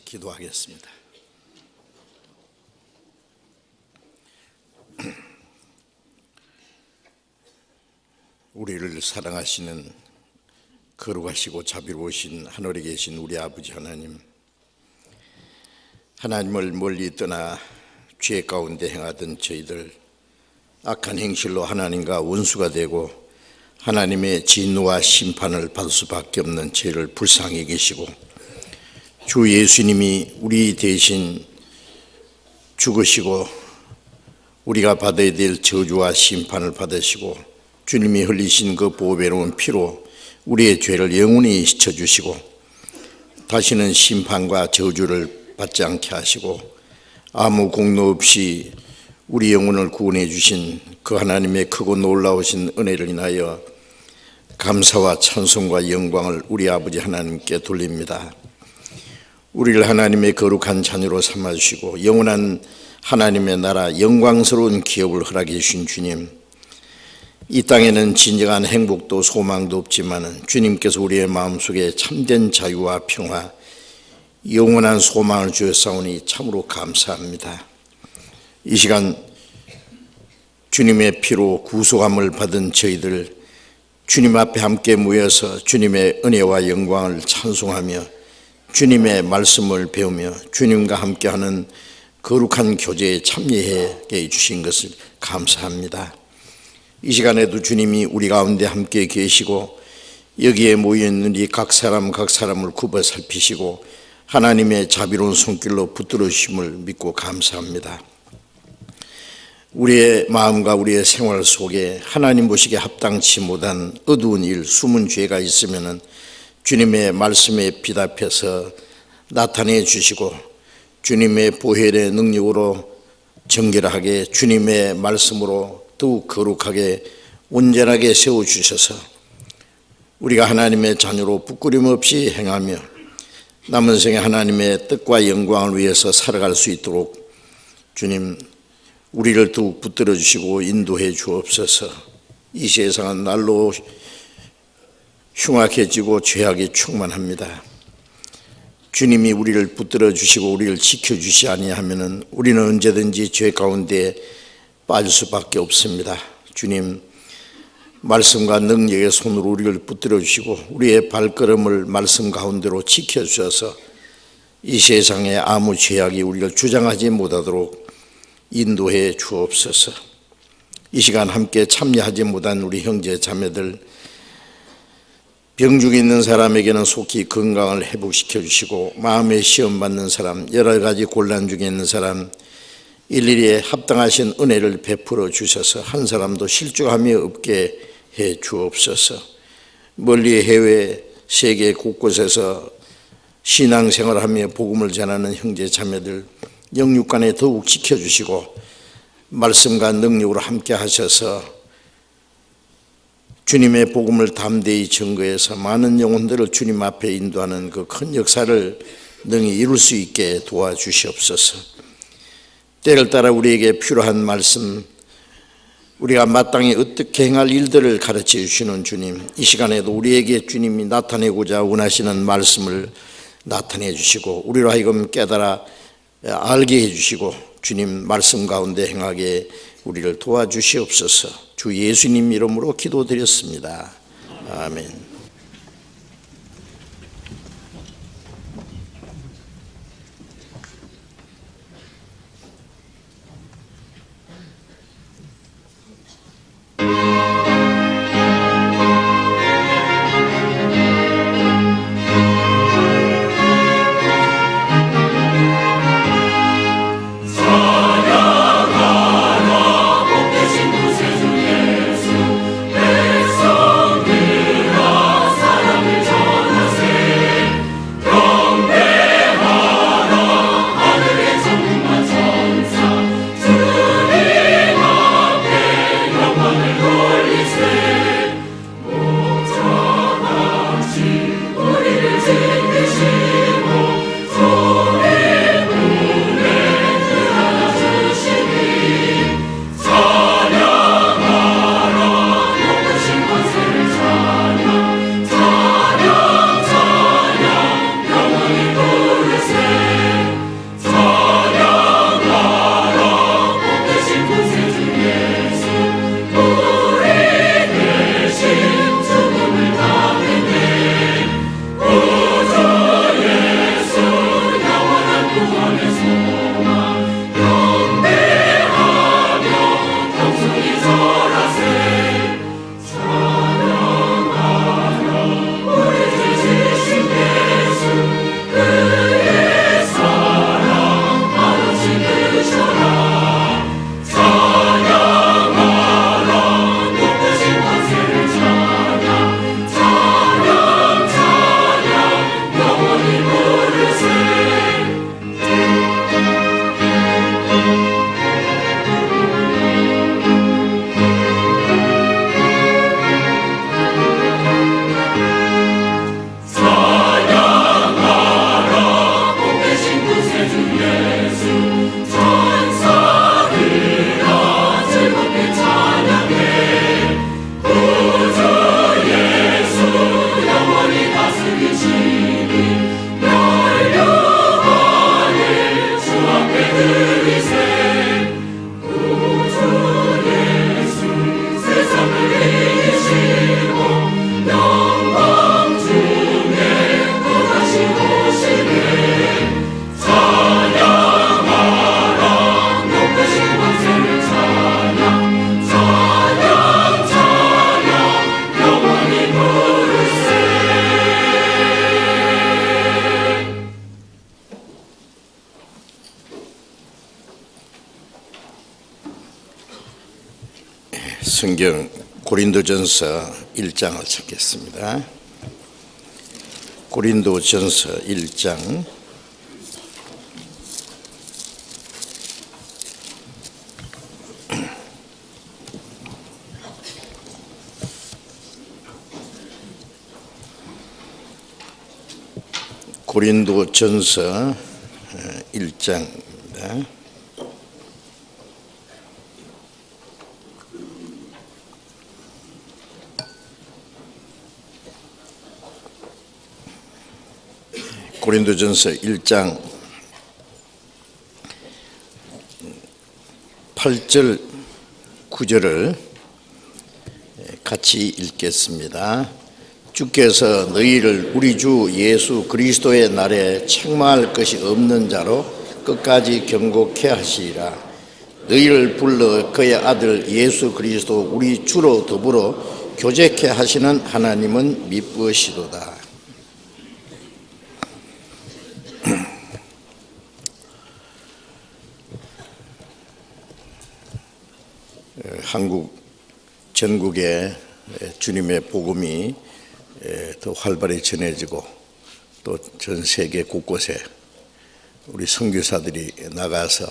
기도하겠습니다. 우리를 사랑하시는 거룩하시고 자비로우신 하늘에 계신 우리 아버지 하나님, 하나님을 멀리 떠나 죄 가운데 행하던 저희들, 악한 행실로 하나님과 원수가 되고 하나님의 진노와 심판을 받을 수밖에 없는 죄를 불쌍히 여기시고, 주 예수님이 우리 대신 죽으시고 우리가 받아야 될 저주와 심판을 받으시고, 주님이 흘리신 그 보배로운 피로 우리의 죄를 영원히 씻어주시고 다시는 심판과 저주를 받지 않게 하시고, 아무 공로 없이 우리 영혼을 구원해 주신 그 하나님의 크고 놀라우신 은혜를 인하여 감사와 찬송과 영광을 우리 아버지 하나님께 돌립니다. 우리를 하나님의 거룩한 자녀로 삼아주시고 영원한 하나님의 나라 영광스러운 기업을 허락해 주신 주님, 이 땅에는 진정한 행복도 소망도 없지만 주님께서 우리의 마음속에 참된 자유와 평화, 영원한 소망을 주셨사오니 참으로 감사합니다. 이 시간 주님의 피로 구속함을 받은 저희들, 주님 앞에 함께 모여서 주님의 은혜와 영광을 찬송하며 주님의 말씀을 배우며 주님과 함께하는 거룩한 교제에 참여하게 주신 것을 감사합니다. 이 시간에도 주님이 우리 가운데 함께 계시고 여기에 모여있는 이 각 사람을 굽어 살피시고 하나님의 자비로운 손길로 붙들어 주심을 믿고 감사합니다. 우리의 마음과 우리의 생활 속에 하나님 보시기에 합당치 못한 어두운 일, 숨은 죄가 있으면 주님의 말씀에 비답해서 나타내 주시고 주님의 보혈의 능력으로 정결하게 주님의 말씀으로 더욱 거룩하게 온전하게 세워주셔서 우리가 하나님의 자녀로 부끄럼 없이 행하며 남은 생에 하나님의 뜻과 영광을 위해서 살아갈 수 있도록 주님 우리를 더욱 붙들어 주시고 인도해 주옵소서. 이 세상은 날로 흉악해지고 죄악이 충만합니다. 주님이 우리를 붙들어 주시고 우리를 지켜주시 아니하면 우리는 언제든지 죄 가운데 빠질 수밖에 없습니다. 주님, 말씀과 능력의 손으로 우리를 붙들어 주시고 우리의 발걸음을 말씀 가운데로 지켜주셔서 이 세상에 아무 죄악이 우리를 주장하지 못하도록 인도해 주옵소서. 이 시간 함께 참여하지 못한 우리 형제 자매들, 병중에 있는 사람에게는 속히 건강을 회복시켜 주시고 마음에 시험 받는 사람, 여러 가지 곤란 중에 있는 사람 일일이 합당하신 은혜를 베풀어 주셔서 한 사람도 실족함이 없게 해 주옵소서. 멀리 해외 세계 곳곳에서 신앙생활하며 복음을 전하는 형제 자매들 영육간에 더욱 지켜주시고 말씀과 능력으로 함께 하셔서 주님의 복음을 담대히 증거해서 많은 영혼들을 주님 앞에 인도하는 그 큰 역사를 능히 이룰 수 있게 도와주시옵소서. 때를 따라 우리에게 필요한 말씀, 우리가 마땅히 어떻게 행할 일들을 가르쳐 주시는 주님, 이 시간에도 우리에게 주님이 나타내고자 원하시는 말씀을 나타내 주시고 우리로 하여금 깨달아 알게 해주시고 주님 말씀 가운데 행하게 우리를 도와주시옵소서. 주 예수님 이름으로 기도드렸습니다. 아멘. 백성들아 성경 고린도전서 1장을 찾겠습니다. 고린도전서 1장 고린도전서 1장입니다. 고린도전서 1장 8절 9절을 같이 읽겠습니다. 주께서 너희를 우리 주 예수 그리스도의 날에 책망할 것이 없는 자로 끝까지 경고케 하시리라. 너희를 불러 그의 아들 예수 그리스도 우리 주로 더불어 교제케 하시는 하나님은 미쁘시도다. 한국 전국에 주님의 복음이 더 활발히 전해지고 또 전 세계 곳곳에 우리 선교사들이 나가서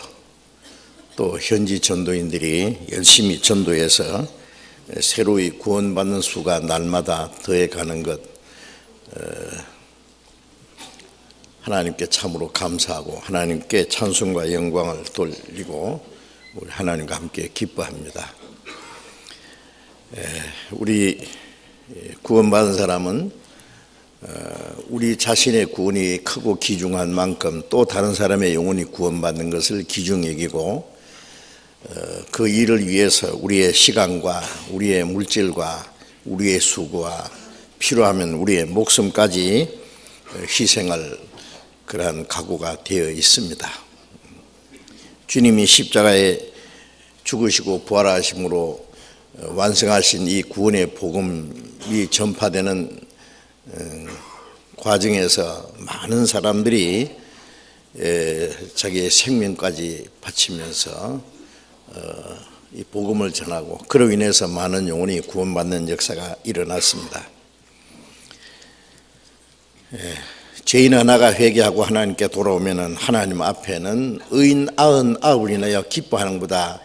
또 현지 전도인들이 열심히 전도해서 새로이 구원받는 수가 날마다 더해가는 것, 하나님께 참으로 감사하고 하나님께 찬송과 영광을 돌리고 우리 하나님과 함께 기뻐합니다. 우리 구원받은 사람은 우리 자신의 구원이 크고 귀중한 만큼 또 다른 사람의 영혼이 구원받는 것을 귀중히 여기고 그 일을 위해서 우리의 시간과 우리의 물질과 우리의 수고와 필요하면 우리의 목숨까지 희생할 그러한 각오가 되어 있습니다. 주님이 십자가에 죽으시고 부활하심으로 완성하신 이 구원의 복음이 전파되는 과정에서 많은 사람들이 자기의 생명까지 바치면서 이 복음을 전하고 그로 인해서 많은 영혼이 구원받는 역사가 일어났습니다. 죄인 하나가 회개하고 하나님께 돌아오면 하나님 앞에는 의인 99이나 기뻐하는 것보다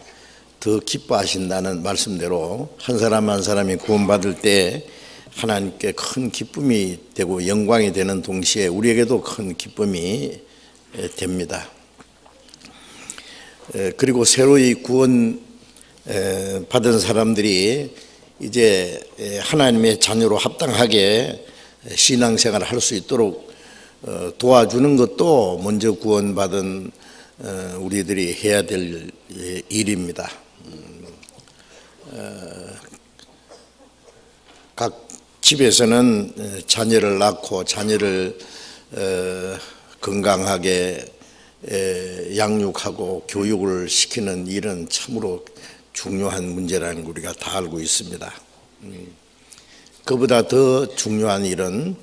더 기뻐하신다는 말씀대로 한 사람 한 사람이 구원받을 때 하나님께 큰 기쁨이 되고 영광이 되는 동시에 우리에게도 큰 기쁨이 됩니다. 그리고 새로이 구원 받은 사람들이 이제 하나님의 자녀로 합당하게 신앙생활을 할 수 있도록 도와주는 것도 먼저 구원받은 우리들이 해야 될 일입니다. 각 집에서는 자녀를 낳고 자녀를 건강하게 양육하고 교육을 시키는 일은 참으로 중요한 문제라는 걸 우리가 다 알고 있습니다. 그보다 더 중요한 일은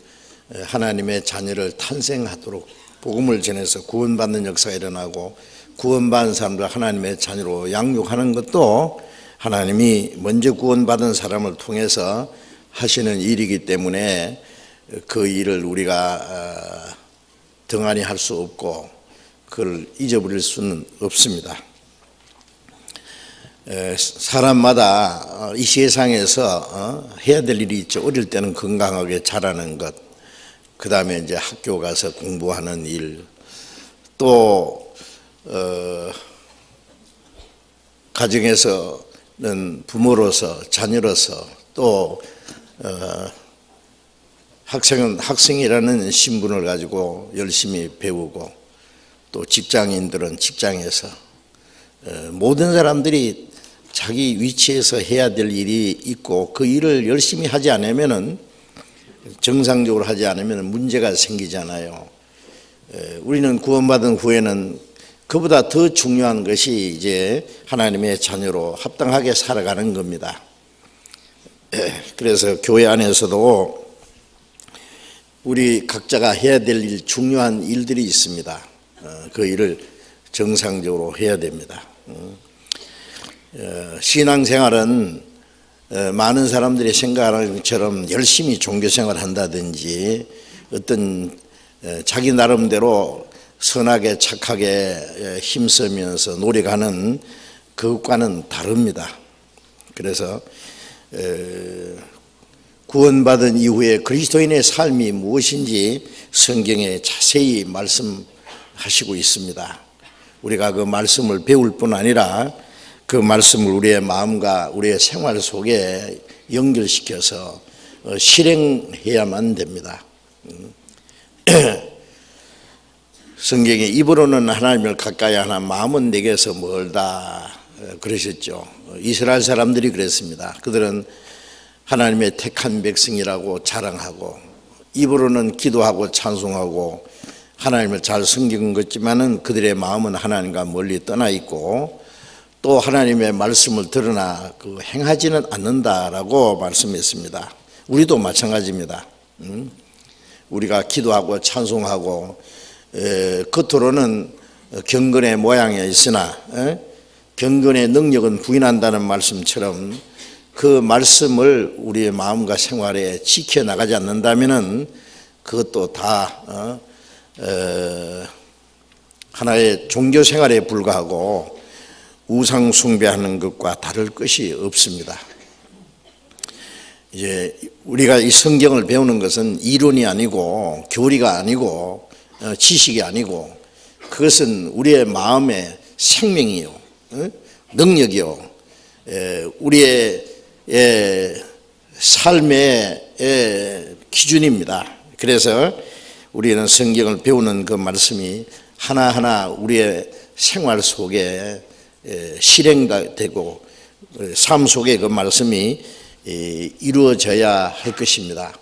하나님의 자녀를 탄생하도록 복음을 전해서 구원받는 역사가 일어나고 구원받은 사람들 하나님의 자녀로 양육하는 것도 하나님이 먼저 구원받은 사람을 통해서 하시는 일이기 때문에 그 일을 우리가 등한히 할 수 없고 그걸 잊어버릴 수는 없습니다. 사람마다 이 세상에서 해야 될 일이 있죠. 어릴 때는 건강하게 자라는 것, 그 다음에 이제 학교 가서 공부하는 일, 또 가정에서는 부모로서 자녀로서 또 학생은 학생이라는 신분을 가지고 열심히 배우고 또 직장인들은 직장에서 모든 사람들이 자기 위치에서 해야 될 일이 있고 그 일을 열심히 하지 않으면은 정상적으로 하지 않으면 문제가 생기잖아요. 우리는 구원받은 후에는 그보다 더 중요한 것이 이제 하나님의 자녀로 합당하게 살아가는 겁니다. 그래서 교회 안에서도 우리 각자가 해야 될 중요한 일들이 있습니다. 그 일을 정상적으로 해야 됩니다. 신앙생활은 많은 사람들이 생각하는 것처럼 열심히 종교생활을 한다든지 어떤 자기 나름대로 선하게 착하게 힘쓰면서 노력하는 그것과는 다릅니다. 그래서 구원받은 이후에 그리스도인의 삶이 무엇인지 성경에 자세히 말씀하시고 있습니다. 우리가 그 말씀을 배울 뿐 아니라 그 말씀을 우리의 마음과 우리의 생활 속에 연결시켜서 실행해야만 됩니다. 성경에 입으로는 하나님을 가까이 하나 마음은 내게서 멀다 그러셨죠. 이스라엘 사람들이 그랬습니다. 그들은 하나님의 택한 백성이라고 자랑하고 입으로는 기도하고 찬송하고 하나님을 잘 섬기는 것지만은 그들의 마음은 하나님과 멀리 떠나 있고 또 하나님의 말씀을 들으나 행하지는 않는다라고 말씀했습니다. 우리도 마찬가지입니다. 우리가 기도하고 찬송하고 겉으로는 경건의 모양에 있으나 경건의 능력은 부인한다는 말씀처럼 그 말씀을 우리의 마음과 생활에 지켜나가지 않는다면 그것도 다 하나의 종교 생활에 불과하고 우상 숭배하는 것과 다를 것이 없습니다. 이제 우리가 이 성경을 배우는 것은 이론이 아니고 교리가 아니고 지식이 아니고 그것은 우리의 마음의 생명이요, 능력이요, 우리의 삶의 기준입니다. 그래서 우리는 성경을 배우는 그 말씀이 하나하나 우리의 생활 속에 실행되고 삶 속에 그 말씀이 이루어져야 할 것입니다.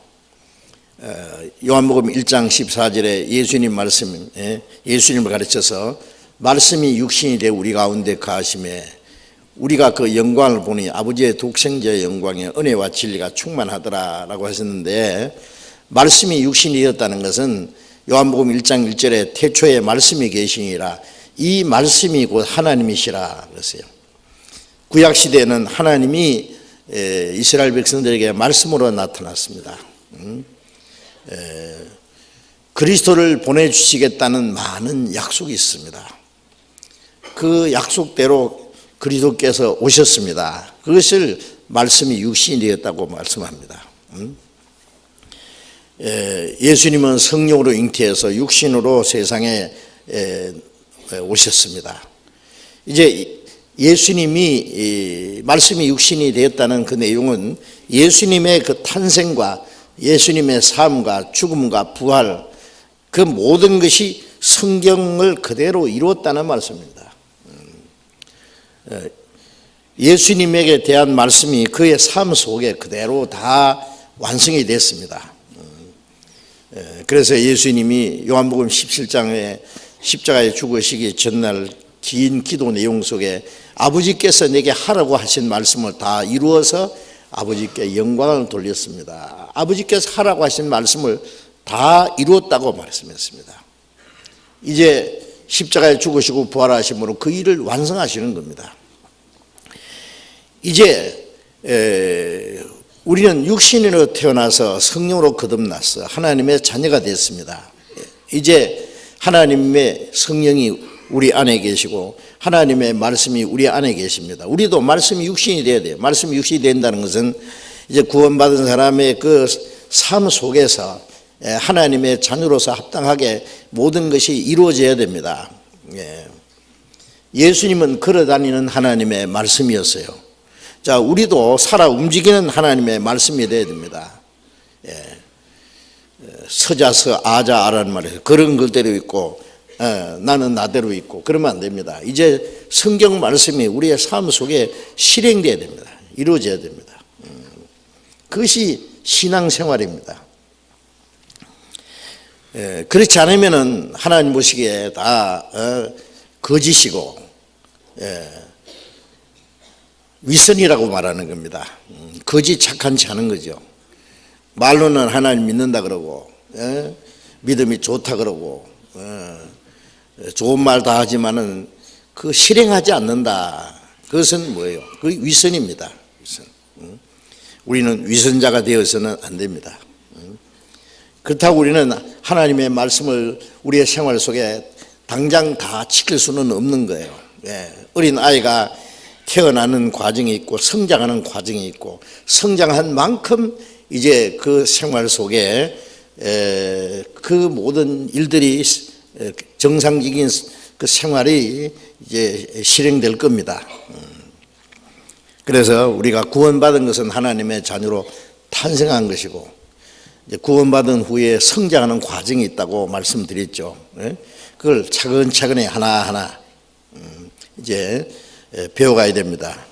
요한복음 1장 14절에 예수님 말씀, 예수님을 가르쳐서 말씀이 육신이 되어 우리 가운데 거하심에 우리가 그 영광을 보니 아버지의 독생자의 영광에 은혜와 진리가 충만하더라라고 하셨는데, 말씀이 육신이 되었다는 것은 요한복음 1장 1절에 태초에 말씀이 계시니라, 이 말씀이 곧 하나님이시라 그랬어요. 구약시대에는 하나님이 이스라엘 백성들에게 말씀으로 나타났습니다. 그리스도를 보내주시겠다는 많은 약속이 있습니다. 그 약속대로 그리스도께서 오셨습니다. 그것을 말씀이 육신이 되었다고 말씀합니다. 예수님은 성령으로 잉태해서 육신으로 세상에 오셨습니다. 이제 예수님이 말씀이 육신이 되었다는 그 내용은 예수님의 그 탄생과 예수님의 삶과 죽음과 부활, 그 모든 것이 성경을 그대로 이루었다는 말씀입니다. 예수님에게 대한 말씀이 그의 삶 속에 그대로 다 완성이 됐습니다. 그래서 예수님이 요한복음 17장에 십자가에 죽으시기 전날 긴 기도 내용 속에 아버지께서 내게 하라고 하신 말씀을 다 이루어서 아버지께 영광을 돌렸습니다. 아버지께서 하라고 하신 말씀을 다 이루었다고 말씀했습니다. 이제 십자가에 죽으시고 부활하심으로 그 일을 완성하시는 겁니다. 이제 우리는 육신으로 태어나서 성령으로 거듭났어 하나님의 자녀가 됐습니다. 이제 하나님의 성령이 우리 안에 계시고 하나님의 말씀이 우리 안에 계십니다. 우리도 말씀이 육신이 돼야 돼요. 말씀이 육신이 된다는 것은 이제 구원받은 사람의 그 삶 속에서 하나님의 자녀로서 합당하게 모든 것이 이루어져야 됩니다. 예수님은 걸어다니는 하나님의 말씀이었어요. 자, 우리도 살아 움직이는 하나님의 말씀이 돼야 됩니다. 서자서 아자아라는 말이에요. 그런 글대로 있고 나는 나대로 있고 그러면 안 됩니다. 이제 성경 말씀이 우리의 삶 속에 실행돼야 됩니다. 이루어져야 됩니다. 그것이 신앙생활입니다. 그렇지 않으면은 하나님 보시기에 다 거짓이고 위선이라고 말하는 겁니다. 거짓 착한 체 하는 거죠. 말로는 하나님 믿는다 그러고 믿음이 좋다 그러고 좋은 말 다 하지만은 그 실행하지 않는다. 그것은 뭐예요? 그 위선입니다. 위선. 우리는 위선자가 되어서는 안 됩니다. 그렇다고 우리는 하나님의 말씀을 우리의 생활 속에 당장 다 지킬 수는 없는 거예요. 어린 아이가 태어나는 과정이 있고 성장하는 과정이 있고 성장한 만큼 이제 그 생활 속에 그 모든 일들이 정상적인 그 생활이 이제 실행될 겁니다. 그래서 우리가 구원받은 것은 하나님의 자녀로 탄생한 것이고 이제 구원받은 후에 성장하는 과정이 있다고 말씀드렸죠. 그걸 차근차근히 하나하나 이제 배워가야 됩니다.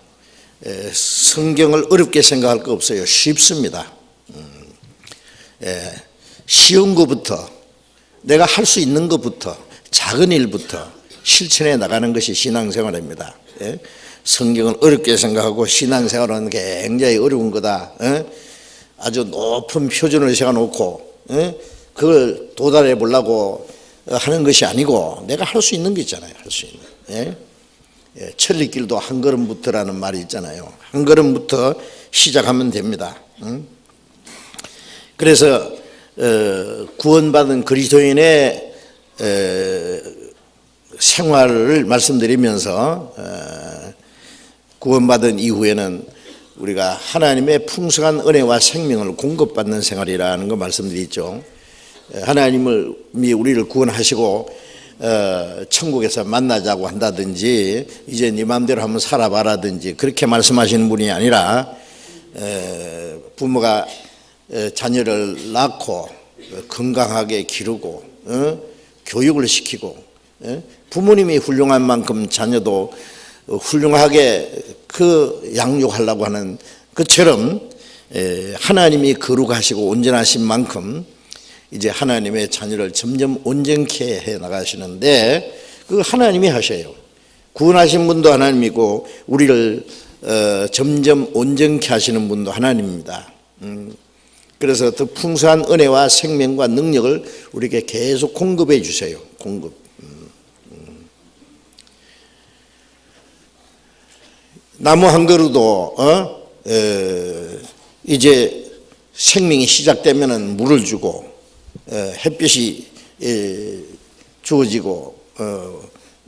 성경을 어렵게 생각할 거 없어요. 쉽습니다. 쉬운 것부터 내가 할 수 있는 것부터 작은 일부터 실천해 나가는 것이 신앙생활입니다. 성경을 어렵게 생각하고 신앙생활은 굉장히 어려운 거다. 아주 높은 표준을 세워놓고 그걸 도달해 보려고 하는 것이 아니고 내가 할 수 있는 게 있잖아요. 할 수 있는. 천리길도 한 걸음부터라는 말이 있잖아요. 한 걸음부터 시작하면 됩니다. 그래서 구원받은 그리스도인의 생활을 말씀드리면서 구원받은 이후에는 우리가 하나님의 풍성한 은혜와 생명을 공급받는 생활이라는 거 말씀드렸죠. 하나님이 우리를 구원하시고 천국에서 만나자고 한다든지 이제 네 마음대로 한번 살아봐라든지 그렇게 말씀하시는 분이 아니라 부모가 자녀를 낳고 건강하게 기르고 교육을 시키고 부모님이 훌륭한 만큼 자녀도 훌륭하게 그 양육하려고 하는 것처럼 하나님이 거룩하시고 온전하신 만큼 이제 하나님의 자녀를 점점 온전케 해 나가시는데 그 하나님이 하셔요. 구원하신 분도 하나님이고 우리를 점점 온전케 하시는 분도 하나님입니다. 그래서 더 풍성한 은혜와 생명과 능력을 우리에게 계속 공급해 주세요. 공급. 나무 한 그루도 이제 생명이 시작되면은 물을 주고 햇빛이 주어지고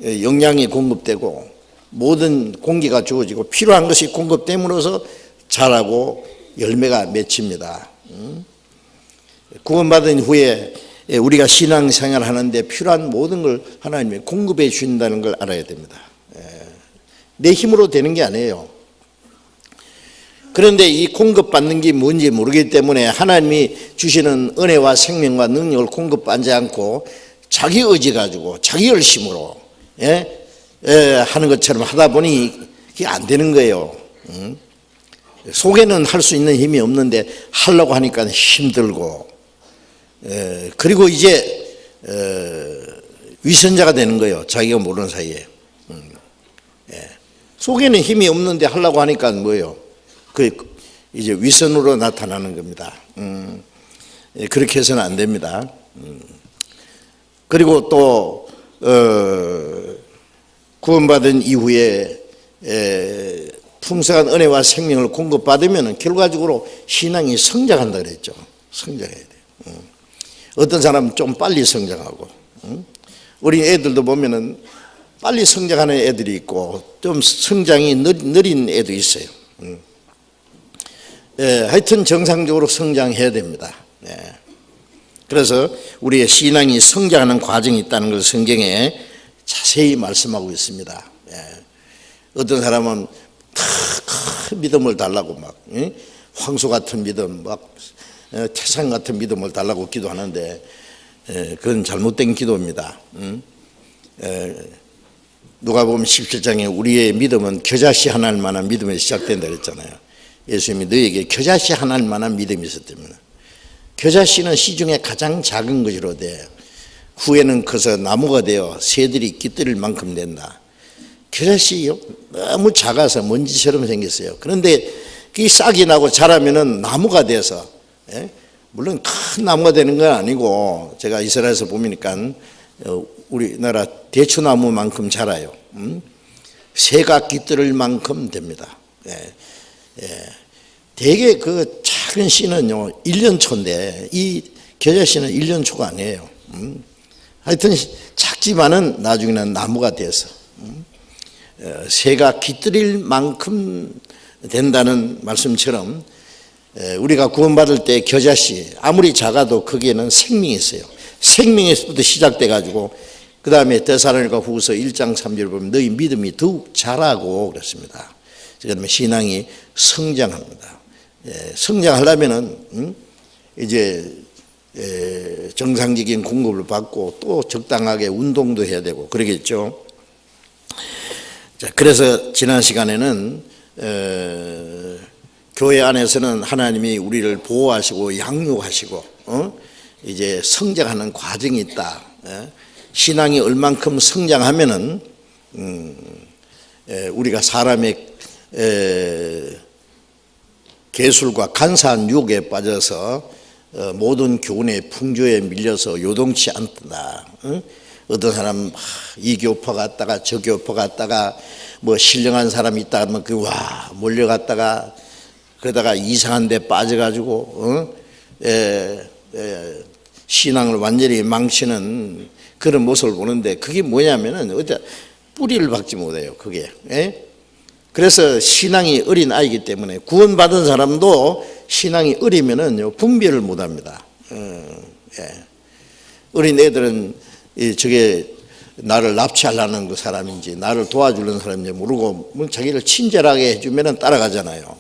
영양이 공급되고 모든 공기가 주어지고 필요한 것이 공급됨으로써 자라고 열매가 맺힙니다. 구원받은 후에 우리가 신앙생활을 하는데 필요한 모든 걸 하나님이 공급해 주신다는 걸 알아야 됩니다. 내 힘으로 되는 게 아니에요. 그런데 이 공급받는 게 뭔지 모르기 때문에 하나님이 주시는 은혜와 생명과 능력을 공급받지 않고 자기 의지 가지고 자기 열심으로 하는 것처럼 하다 보니 이게 안 되는 거예요. 속에는 할 수 있는 힘이 없는데 하려고 하니까 힘들고 그리고 이제 위선자가 되는 거예요. 자기가 모르는 사이에. 속에는 힘이 없는데 하려고 하니까 뭐예요? 그 이제 위선으로 나타나는 겁니다. 그렇게 해서는 안 됩니다. 그리고 또 구원받은 이후에 풍성한 은혜와 생명을 공급받으면 결과적으로 신앙이 성장한다 그랬죠. 성장해야 돼요. 어떤 사람은 좀 빨리 성장하고 우리 애들도 보면은 빨리 성장하는 애들이 있고 좀 성장이 느린 애도 있어요. 하여튼 정상적으로 성장해야 됩니다. 그래서 우리의 신앙이 성장하는 과정이 있다는 걸 성경에 자세히 말씀하고 있습니다. 어떤 사람은 큰 믿음을 달라고 막 황소 같은 믿음, 막 태산 같은 믿음을 달라고 기도하는데 그건 잘못된 기도입니다. 누가복음 17장에 우리의 믿음은 겨자씨 하나일 만한 믿음에 시작된다 그랬잖아요. 예수님이 너에게 겨자씨 하나일 만한 믿음이 있었다면 겨자씨는 시중에 가장 작은 것으로 돼 후에는 커서 나무가 되어 새들이 깃들일 만큼 된다. 겨자씨요 너무 작아서 먼지처럼 생겼어요. 그런데 그 싹이 나고 자라면은 나무가 돼서 물론 큰 나무가 되는 건 아니고 제가 이스라엘에서 보니까 우리나라 대추나무만큼 자라요. 새가 깃들을 만큼 됩니다. 대개 그 작은 씨는요 1년초인데 이 겨자씨는 1년초가 아니에요. 하여튼 작지만은 나중에는 나무가 돼서 새가 깃들일 만큼 된다는 말씀처럼 우리가 구원받을 때 겨자씨 아무리 작아도 거기에는 생명이 있어요. 생명에서부터 시작돼 가지고 그 다음에 데살로니가 후서 1장 3절 보면 너희 믿음이 더욱 자라고 그랬습니다. 그다음에 신앙이 성장합니다. 성장하려면은 이제 정상적인 공급을 받고 또 적당하게 운동도 해야 되고 그러겠죠. 자, 그래서 지난 시간에는 교회 안에서는 하나님이 우리를 보호하시고 양육하시고 이제 성장하는 과정이 있다. 신앙이 얼만큼 성장하면은 우리가 사람의 계술과 간사한 유혹에 빠져서 모든 교훈의 풍조에 밀려서 요동치 않다. 어떤 사람 이 교파 갔다가 저 교파 갔다가 뭐 신령한 사람이 있다 하면 그 와 몰려갔다가 그러다가 이상한 데 빠져가지고 신앙을 완전히 망치는 그런 모습을 보는데 그게 뭐냐면은 어디 뿌리를 박지 못해요. 그게. 그래서 신앙이 어린 아이기 때문에 구원받은 사람도 신앙이 어리면은 분별을 못합니다. 어린 애들은 저게 나를 납치하려는 그 사람인지 나를 도와주는 사람인지 모르고 자기를 친절하게 해주면은 따라가잖아요.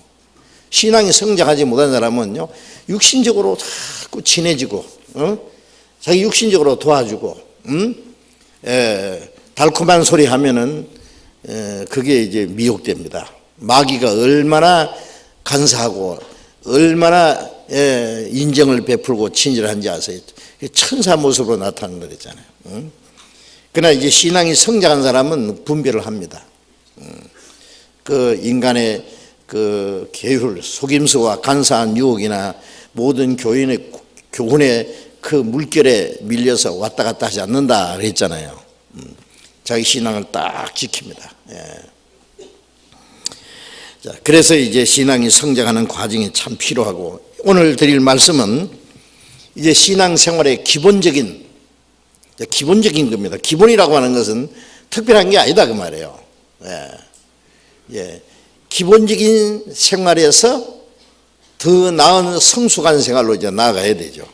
신앙이 성장하지 못한 사람은요 육신적으로 자꾸 친해지고 자기 육신적으로 도와주고 달콤한 소리 하면은 그게 이제 미혹됩니다. 마귀가 얼마나 간사하고 얼마나 인정을 베풀고 친절한지 아세요? 천사 모습으로 나타나는 거잖아요. 그러나 이제 신앙이 성장한 사람은 분별을 합니다. 그 인간의 그 계율, 속임수와 간사한 유혹이나 모든 교훈의 그 물결에 밀려서 왔다 갔다 하지 않는다 그랬잖아요. 자기 신앙을 딱 지킵니다. 자, 그래서 이제 신앙이 성장하는 과정이 참 필요하고 오늘 드릴 말씀은 이제 신앙생활의 기본적인 겁니다. 기본이라고 하는 것은 특별한 게 아니다 그 말이에요. 기본적인 생활에서 더 나은 성숙한 생활로 이제 나아가야 되죠.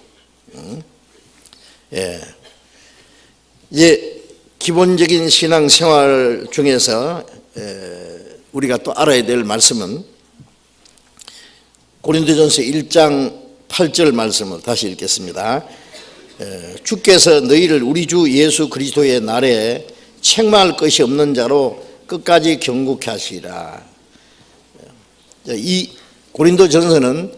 이제 기본적인 신앙생활 중에서 우리가 또 알아야 될 말씀은 고린도전서 1장 8절 말씀을 다시 읽겠습니다. 주께서 너희를 우리 주 예수 그리스도의 날에 책망할 것이 없는 자로 끝까지 경고케 하시리라. 이 고린도전서는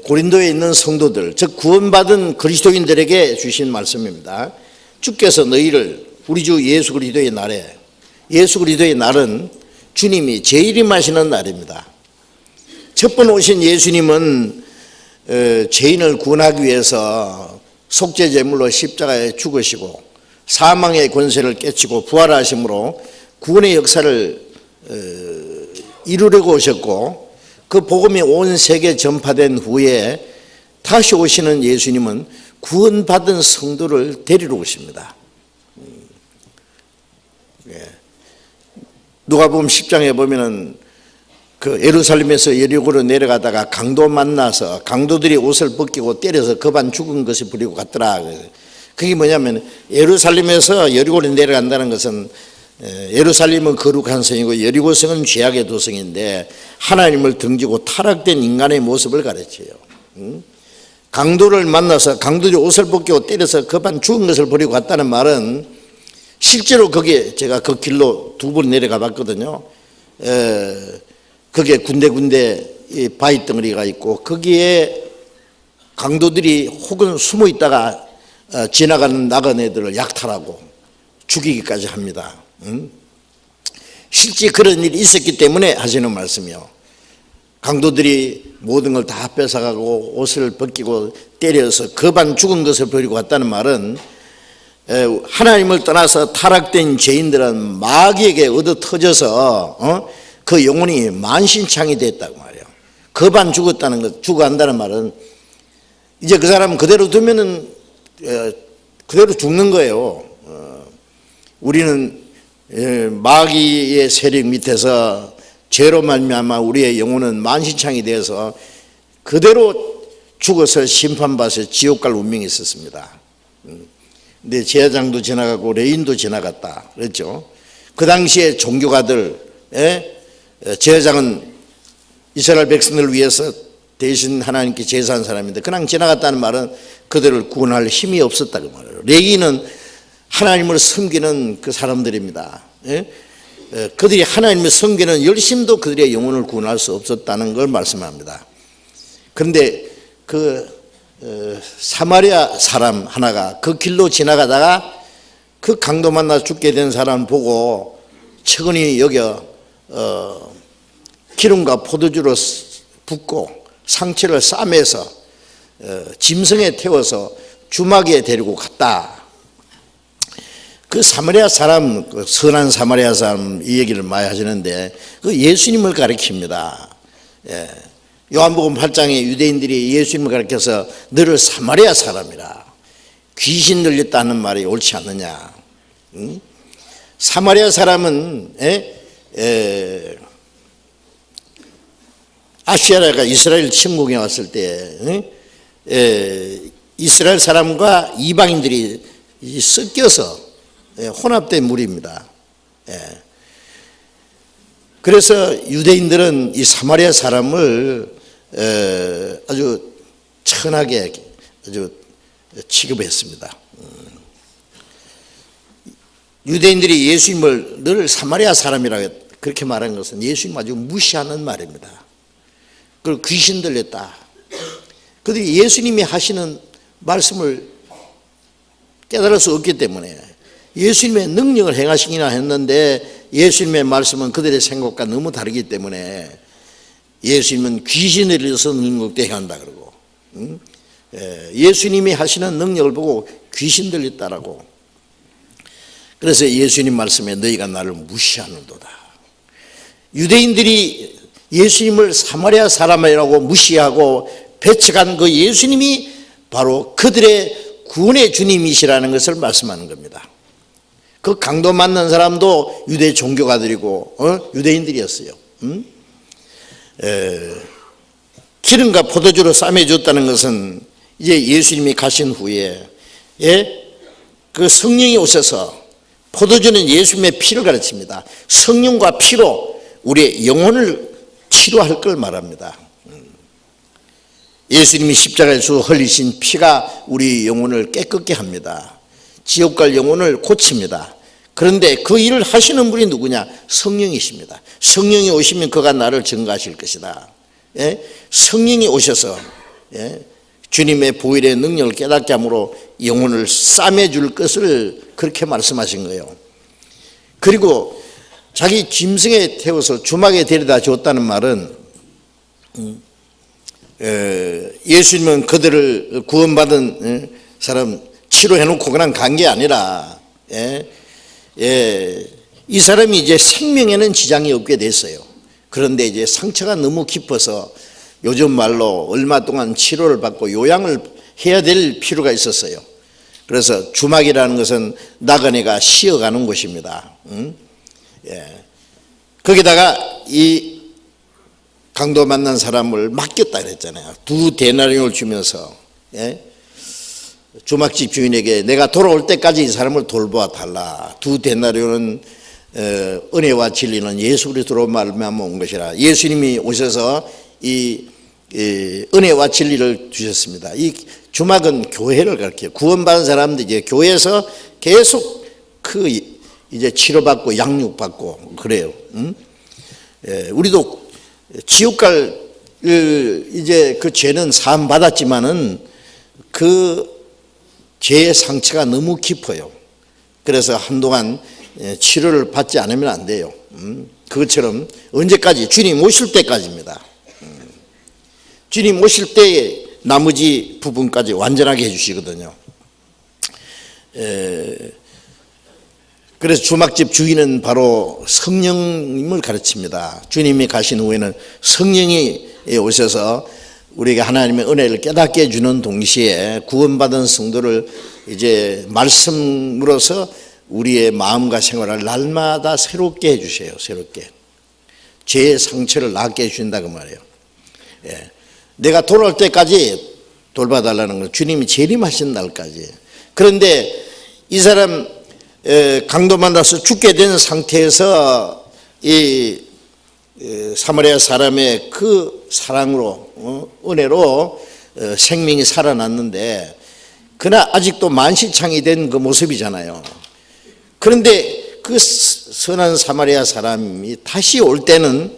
고린도에 있는 성도들 즉 구원받은 그리스도인들에게 주신 말씀입니다. 주께서 너희를 우리 주 예수 그리스도의 날에 예수 그리스도의 날은 주님이 재림하시는 날입니다. 첫 번 오신 예수님은 죄인을 구원하기 위해서 속죄제물로 십자가에 죽으시고 사망의 권세를 깨치고 부활하심으로 구원의 역사를 이루려고 오셨고 그 복음이 온 세계에 전파된 후에 다시 오시는 예수님은 구원받은 성도를 데리러 오십니다. 누가복음 10장에 보면은 그 예루살렘에서 여리고로 내려가다가 강도 만나서 강도들이 옷을 벗기고 때려서 거반 죽은 것을 부리고 갔더라. 그게 뭐냐면 예루살렘에서 여리고로 내려간다는 것은 예루살렘은 거룩한 성이고 여리고성은 죄악의 도성인데 하나님을 등지고 타락된 인간의 모습을 가르쳐요. 강도를 만나서 강도들이 옷을 벗기고 때려서 거반 죽은 것을 버리고 갔다는 말은 실제로 거기에 제가 그 길로 2번 내려가 봤거든요. 거기에 군데군데 바위 덩어리가 있고 거기에 강도들이 혹은 숨어 있다가 지나가는 나그네들을 약탈하고 죽이기까지 합니다. 실제 그런 일이 있었기 때문에 하시는 말씀이요. 강도들이 모든 걸 다 뺏어가고 옷을 벗기고 때려서 거반 죽은 것을 버리고 갔다는 말은 하나님을 떠나서 타락된 죄인들은 마귀에게 얻어 터져서 그 영혼이 만신창이 됐다고 말이에요. 거반 죽었다는 것, 죽어간다는 말은 이제 그 사람 그대로 두면은 그대로 죽는 거예요. 우리는 마귀의 세력 밑에서 죄로 말미암아 우리의 영혼은 만신창이 되어서 그대로 죽어서 심판받아서 지옥 갈 운명이 있었습니다. 근데 제사장도 지나가고 레인도 지나갔다 그랬죠. 그 당시에 종교가들, 제사장은 이스라엘 백성을 위해서 대신 하나님께 제사한 사람인데 그냥 지나갔다는 말은 그들을 구원할 힘이 없었다 그 말이에요. 레위는 하나님을 섬기는 그 사람들입니다. 그들이 하나님을 섬기는 열심도 그들의 영혼을 구원할 수 없었다는 걸 말씀합니다. 그런데 그 사마리아 사람 하나가 그 길로 지나가다가 그 강도 만나 죽게 된 사람 보고 측은히 여겨 기름과 포도주로 붓고 상처를 싸매서 짐승에 태워서 주막에 데리고 갔다. 그 사마리아 사람, 그 선한 사마리아 사람 이 얘기를 많이 하시는데 그 예수님을 가리킵니다. 요한복음 8장에 유대인들이 예수님을 가리켜서 너를 사마리아 사람이라 귀신 들렸다는 말이 옳지 않느냐. 사마리아 사람은 아시아라가 이스라엘 침공에 왔을 때 이스라엘 사람과 이방인들이 섞여서 혼합된 무리입니다. 그래서 유대인들은 이 사마리아 사람을 아주 천하게 아주 취급했습니다. 유대인들이 예수님을 늘 사마리아 사람이라고 그렇게 말한 것은 예수님 아주 무시하는 말입니다. 그리고 귀신 들렸다. 그들이 예수님이 하시는 말씀을 깨달을 수 없기 때문에 예수님의 능력을 행하시기나 했는데 예수님의 말씀은 그들의 생각과 너무 다르기 때문에 예수님은 귀신을 들여서 능력도 행한다 그러고 예수님이 하시는 능력을 보고 귀신 들렸다라고. 그래서 예수님 말씀에 너희가 나를 무시하는도다. 유대인들이 예수님을 사마리아 사람이라고 무시하고 배척한 그 예수님이 바로 그들의 구원의 주님이시라는 것을 말씀하는 겁니다. 그 강도 만난 사람도 유대 종교가들이고 유대인들이었어요. 기름과 포도주로 싸매줬다는 것은 이제 예수님이 가신 후에 그 성령이 오셔서 포도주는 예수님의 피를 가르칩니다. 성령과 피로 우리의 영혼을 치료할 걸 말합니다. 예수님이 십자가에서 흘리신 피가 우리 영혼을 깨끗게 합니다. 지옥 갈 영혼을 고칩니다. 그런데 그 일을 하시는 분이 누구냐? 성령이십니다. 성령이 오시면 그가 나를 증거하실 것이다. 성령이 오셔서 주님의 보혈의 능력을 깨닫게 함으로 영혼을 싸매줄 것을 그렇게 말씀하신 거예요. 그리고 자기 짐승에 태워서 주막에 데려다 줬다는 말은 예수님은 그들을 구원받은 사람 치료해놓고 그냥 간 게 아니라 이 사람이 이제 생명에는 지장이 없게 됐어요. 그런데 이제 상처가 너무 깊어서 요즘 말로 얼마 동안 치료를 받고 요양을 해야 될 필요가 있었어요. 그래서 주막이라는 것은 나그네가 쉬어가는 곳입니다. 거기다가 이 강도 만난 사람을 맡겼다 그랬잖아요. 2데나리온을 주면서 주막집 주인에게 내가 돌아올 때까지 이 사람을 돌보아 달라. 2데나리온은 은혜와 진리는 예수 그리스도로 말미암아 온 것이라. 예수님이 오셔서 이 은혜와 진리를 주셨습니다. 이 주막은 교회를 가르쳐요. 구원받은 사람들이 이제 교회에서 계속 이제 치료받고 양육받고 그래요. 우리도 지옥 갈 이제 그 죄는 사함 받았지만은 그 죄의 상처가 너무 깊어요. 그래서 한동안 치료를 받지 않으면 안 돼요. 그것처럼 언제까지? 주님 오실 때까지입니다. 주님 오실 때에 나머지 부분까지 완전하게 해주시거든요. 그래서 주막집 주인은 바로 성령님을 가르칩니다. 주님이 가신 후에는 성령이 오셔서 우리에게 하나님의 은혜를 깨닫게 해주는 동시에 구원받은 성도를 이제 말씀으로서 우리의 마음과 생활을 날마다 새롭게 해주세요. 새롭게. 죄의 상처를 낫게 해주신다 그 말이에요. 예. 내가 돌아올 때까지 돌봐달라는 건 주님이 재림하신 날까지. 그런데 이 사람 강도 만나서 죽게 된 상태에서 이 사마리아 사람의 그 사랑으로 은혜로 생명이 살아났는데 그러나 아직도 만시창이 된 그 모습이잖아요. 그런데 그 선한 사마리아 사람이 다시 올 때는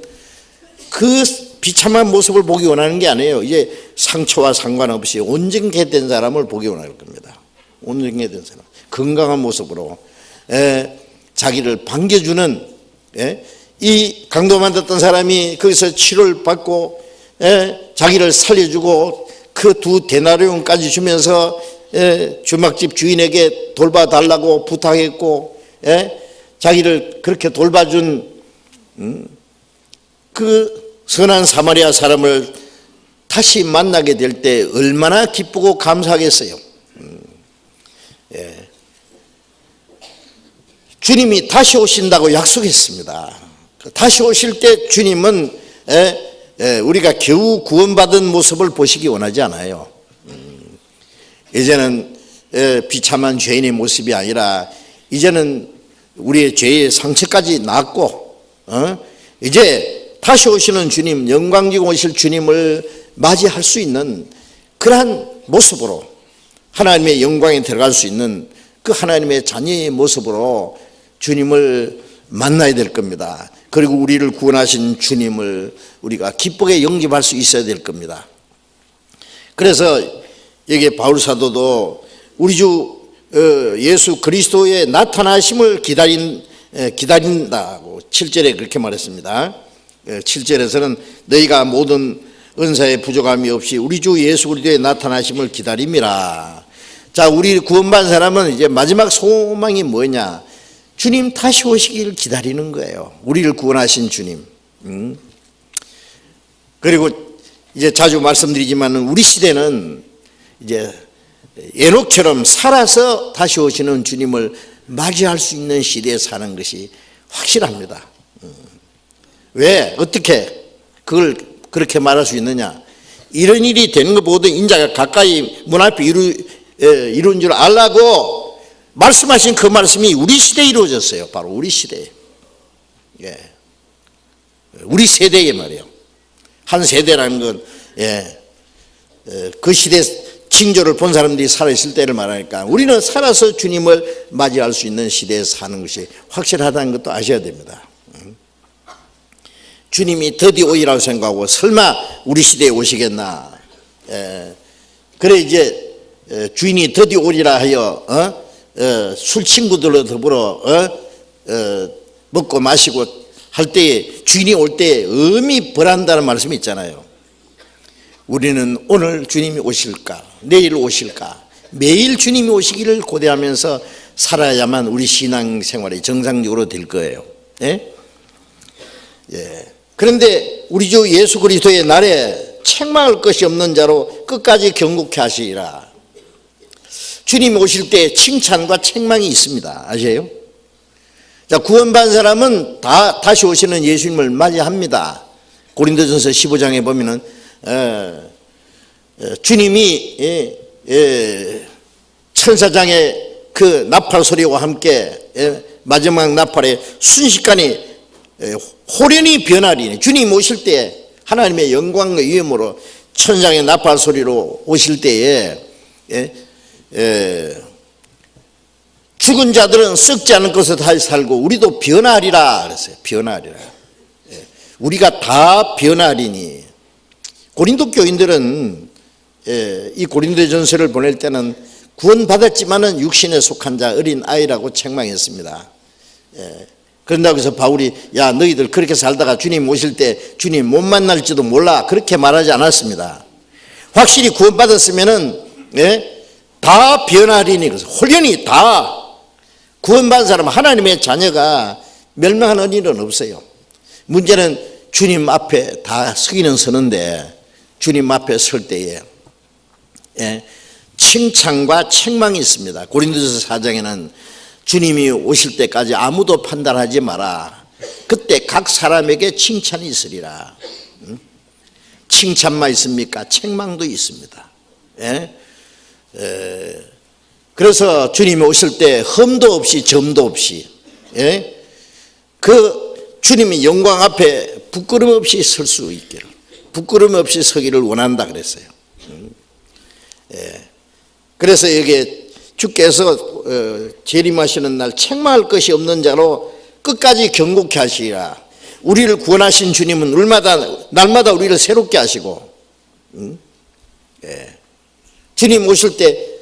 그 비참한 모습을 보기 원하는 게 아니에요. 이제 상처와 상관없이 온전케 된 사람을 보기 원할 겁니다. 온전케 된 사람, 건강한 모습으로 자기를 반겨주는 이 강도 만졌던 사람이 거기서 치료를 받고 자기를 살려주고 그 2데나리온까지 주면서 주막집 주인에게 돌봐달라고 부탁했고 자기를 그렇게 돌봐준 그 선한 사마리아 사람을 다시 만나게 될 때 얼마나 기쁘고 감사하겠어요. 주님이 다시 오신다고 약속했습니다. 다시 오실 때 주님은 우리가 겨우 구원받은 모습을 보시기 원하지 않아요. 이제는 비참한 죄인의 모습이 아니라 이제는 우리의 죄의 상처까지 낫고 이제 다시 오시는 주님, 영광지고 오실 주님을 맞이할 수 있는 그러한 모습으로 하나님의 영광에 들어갈 수 있는 그 하나님의 자녀의 모습으로 주님을 만나야 될 겁니다. 그리고 우리를 구원하신 주님을 우리가 기쁘게 영접할 수 있어야 될 겁니다. 그래서 여기 바울 사도도 우리 주 예수 그리스도의 나타나심을 기다린다고 7절에 그렇게 말했습니다. 7절에서는 너희가 모든 은사에 부족함이 없이 우리 주 예수 그리스도의 나타나심을 기다림이라. 자, 우리 구원받은 사람은 이제 마지막 소망이 뭐냐? 주님 다시 오시기를 기다리는 거예요. 우리를 구원하신 주님. 그리고 이제 자주 말씀드리지만 우리 시대는 이제 에녹처럼 살아서 다시 오시는 주님을 맞이할 수 있는 시대에 사는 것이 확실합니다. 왜? 어떻게 그걸 그렇게 말할 수 있느냐? 이런 일이 되는 것보다 인자가 가까이 문 앞에 이룬 줄 알라고 말씀하신 그 말씀이 우리 시대에 이루어졌어요. 바로 우리 시대에. 우리 세대에 말이에요. 한 세대라는 건 그 시대 징조를 본 사람들이 살아있을 때를 말하니까 우리는 살아서 주님을 맞이할 수 있는 시대에 사는 것이 확실하다는 것도 아셔야 됩니다. 주님이 드디어 오리라고 생각하고 설마 우리 시대에 오시겠나. 그래 이제 주인이 드디어 오리라 하여 술 친구들로 더불어 먹고 마시고 할 때에 주인이 올 때 엄히 벌한다는 말씀이 있잖아요. 우리는 오늘 주님이 오실까 내일 오실까 매일 주님이 오시기를 고대하면서 살아야만 우리 신앙생활이 정상적으로 될 거예요. 그런데 우리 주 예수 그리스도의 날에 책망할 것이 없는 자로 끝까지 경고케 하시리라. 주님이 오실 때 칭찬과 책망이 있습니다. 아세요? 자, 구원받은 사람은 다 다시 오시는 예수님을 맞이합니다. 고린도전서 15장에 보면은 주님이 천사장의 그 나팔 소리와 함께 마지막 나팔에 순식간에 호련히 변하리니 주님 오실 때 하나님의 영광과 위엄으로 천장의 나팔 소리로 오실 때에 죽은 자들은 썩지 않을 것을 다시 살고 우리도 변하리라 그랬어요. 변하리라. 우리가 다 변하리니. 고린도 교인들은 이 고린도전서를 보낼 때는 구원받았지만은 육신에 속한 자 어린 아이라고 책망했습니다. 그런다고 해서 바울이 야 너희들 그렇게 살다가 주님 오실 때 주님 못 만날지도 몰라 그렇게 말하지 않았습니다. 확실히 구원받았으면은 다 변하리니 그래서 홀연히 다 구원받은 사람 하나님의 자녀가 멸망하는 일은 없어요. 문제는 주님 앞에 다 서기는 서는데 주님 앞에 설 때에 칭찬과 책망이 있습니다. 고린도서 4장에는 주님이 오실 때까지 아무도 판단하지 마라. 그때 각 사람에게 칭찬이 있으리라. 칭찬만 있습니까? 책망도 있습니다. 그래서 주님이 오실 때 흠도 없이 점도 없이 그 주님의 영광 앞에 부끄럼 없이 설 수 있기를, 부끄럼 없이 서기를 원한다 그랬어요. 그래서 여기에 주께서 재림하시는 날 책망할 것이 없는 자로 끝까지 경고케 하시리라. 우리를 구원하신 주님은 날마다 우리를 새롭게 하시고 주님 오실 때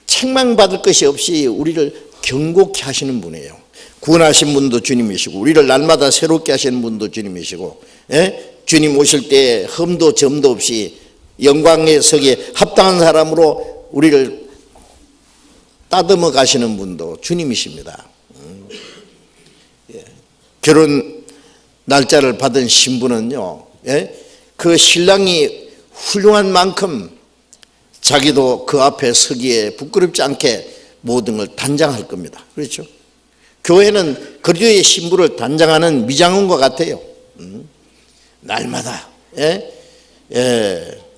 책망받을 것이 없이 우리를 경고케 하시는 분이에요. 구원하신 분도 주님이시고 우리를 날마다 새롭게 하시는 분도 주님이시고 주님 오실 때 흠도 점도 없이 영광의 석에 합당한 사람으로 우리를 따듬어 가시는 분도 주님이십니다. 결혼 날짜를 받은 신부는요, 그 신랑이 훌륭한 만큼 자기도 그 앞에 서기에 부끄럽지 않게 모든 걸 단장할 겁니다. 그렇죠? 교회는 그리스도의 신부를 단장하는 미장원과 같아요. 날마다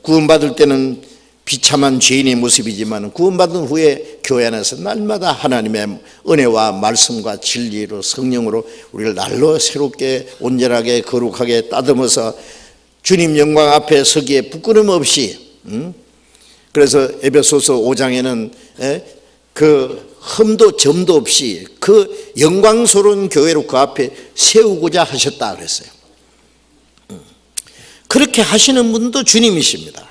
구원받을 때는 비참한 죄인의 모습이지만 구원받은 후에 교회 안에서 날마다 하나님의 은혜와 말씀과 진리로 성령으로 우리를 날로 새롭게 온전하게 거룩하게 따듬어서 주님 영광 앞에 서기에 부끄럼 없이 그래서 에베소서 5장에는 그 흠도 점도 없이 그 영광스러운 교회로 그 앞에 세우고자 하셨다 그랬어요. 그렇게 하시는 분도 주님이십니다.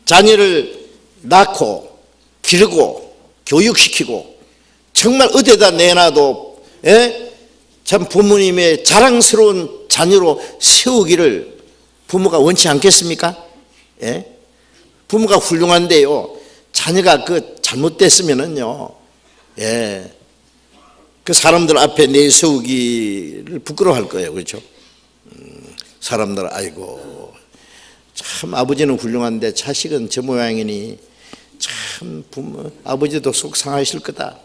자녀를 낳고 기르고 교육시키고 정말 어디다 내놔도 참 부모님의 자랑스러운 자녀로 세우기를 부모가 원치 않겠습니까? 부모가 훌륭한데요, 자녀가 그 잘못됐으면은요, 그 사람들 앞에 내세우기를 부끄러워할 거예요. 그렇죠? 사람들 아이고 참 아버지는 훌륭한데 자식은 저 모양이니 참 부모 아버지도 속상하실 거다.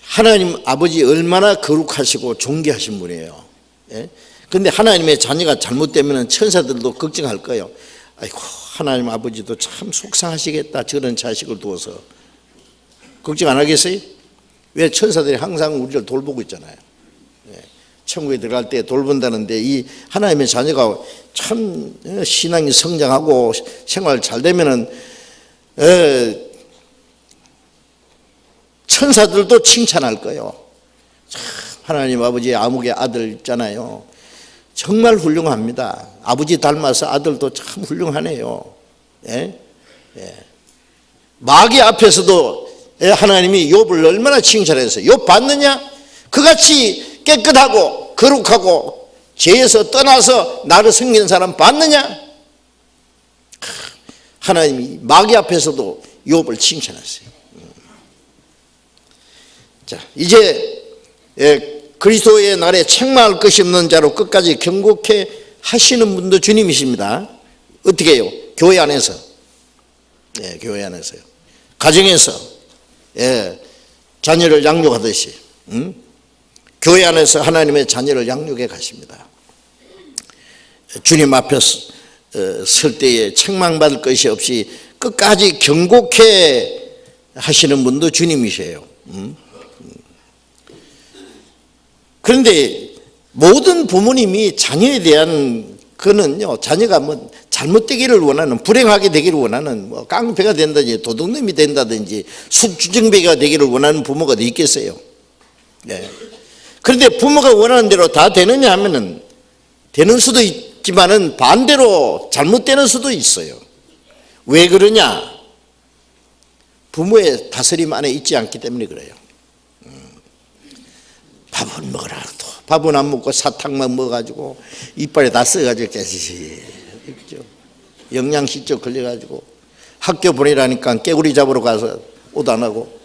하나님 아버지 얼마나 거룩하시고 존귀하신 분이에요. 그런데 하나님의 자녀가 잘못되면 천사들도 걱정할 거예요. 아이고 하나님 아버지도 참 속상하시겠다, 저런 자식을 두어서. 걱정 안 하겠어요? 왜? 천사들이 항상 우리를 돌보고 있잖아요. 천국에 들어갈 때 돌본다는데 이 하나님의 자녀가 참 신앙이 성장하고 생활 잘 되면은 천사들도 칭찬할 거예요. 참 하나님 아버지의 아무개 아들 있잖아요. 정말 훌륭합니다. 아버지 닮아서 아들도 참 훌륭하네요. 마귀 앞에서도 하나님이 욥을 얼마나 칭찬했어요. 욥 봤느냐? 그같이 깨끗하고 거룩하고 죄에서 떠나서 나를 섬기는 사람 봤느냐? 하나님이 마귀 앞에서도 욥을 칭찬했어요. 자, 이제 그리스도의 날에 책망할 것이 없는 자로 끝까지 경고케 하시는 분도 주님이십니다. 어떻게 해요? 교회 안에서, 교회 안에서요. 가정에서 자녀를 양육하듯이 교회 안에서 하나님의 자녀를 양육해 가십니다. 주님 앞에 설 때에 책망받을 것이 없이 끝까지 경고케 하시는 분도 주님이세요. 그런데 모든 부모님이 자녀에 대한 그는요, 자녀가 뭐 잘못되기를 원하는, 불행하게 되기를 원하는, 뭐 깡패가 된다든지 도둑놈이 된다든지 숙주정배가 되기를 원하는 부모가 어디 있겠어요? 그런데 부모가 원하는 대로 다 되느냐 하면은 되는 수도 있지만은 반대로 잘못되는 수도 있어요. 왜 그러냐? 부모의 다스림 안에 있지 않기 때문에 그래요. 밥은 먹으라 또 밥은 안 먹고 사탕만 먹어가지고 이빨에 다 써가지고 깨지지, 그렇죠? 영양실조 걸려가지고 학교 보내라니까 깨구리 잡으러 가서 옷 안 하고,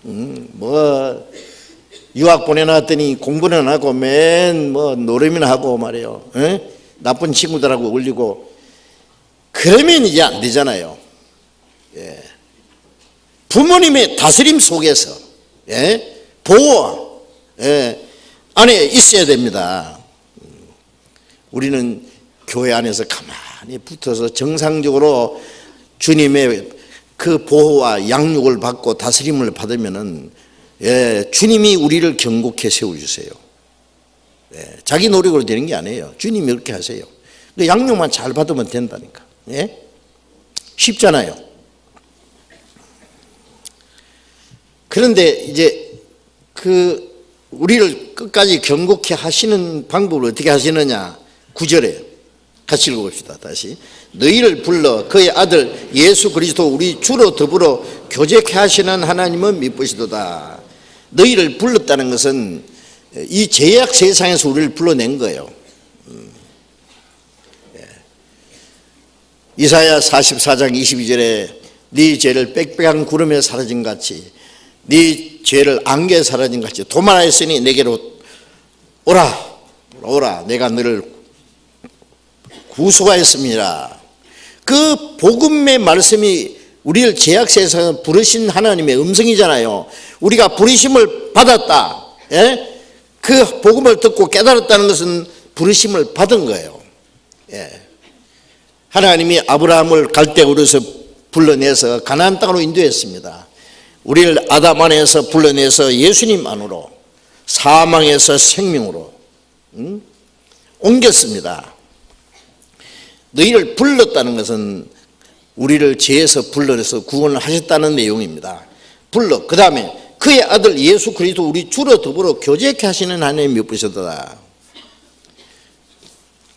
뭐 유학 보내놨더니 공부는 안 하고 맨 뭐 노름이나 하고 말이에요. 에? 나쁜 친구들하고 어울리고 그러면 이제 안 되잖아요. 예. 부모님의 다스림 속에서 예? 보호 예? 안에 있어야 됩니다. 우리는 교회 안에서 가만히 붙어서 정상적으로 주님의 그 보호와 양육을 받고 다스림을 받으면은 예, 주님이 우리를 견고케 세워주세요. 예, 자기 노력으로 되는 게 아니에요. 주님이 그렇게 하세요. 양육만 잘 받으면 된다니까. 예? 쉽잖아요. 그런데 이제 우리를 끝까지 견고케 하시는 방법을 어떻게 하시느냐? 9절에 같이 읽어봅시다. 다시. 너희를 불러 그의 아들 예수 그리스도 우리 주로 더불어 교제케 하시는 하나님은 미쁘시도다. 너희를 불렀다는 것은 이 죄악 세상에서 우리를 불러낸 거예요. 이사야 44장 22절에 네 죄를 빽빽한 구름에 사라진 같이 네 죄를 안개에 사라진 같이 도말하였으니 내게로 오라 내가 너를 구속하였습니다. 그 복음의 말씀이 우리를 죄악 세상에서 부르신 하나님의 음성이잖아요. 우리가 부르심을 받았다. 예? 그 복음을 듣고 깨달았다는 것은 부르심을 받은 거예요. 예. 하나님이 아브라함을 갈대우르에서 불러내서 가나안 땅으로 인도했습니다. 우리를 아담 안에서 불러내서 예수님 안으로 사망에서 생명으로 옮겼습니다. 너희를 불렀다는 것은 우리를 죄에서 불러내서 구원을 하셨다는 내용입니다. 그 다음에 그의 아들 예수 그리스도 우리 주로 더불어 교제케 하시는 하나님이 미쁘시도다.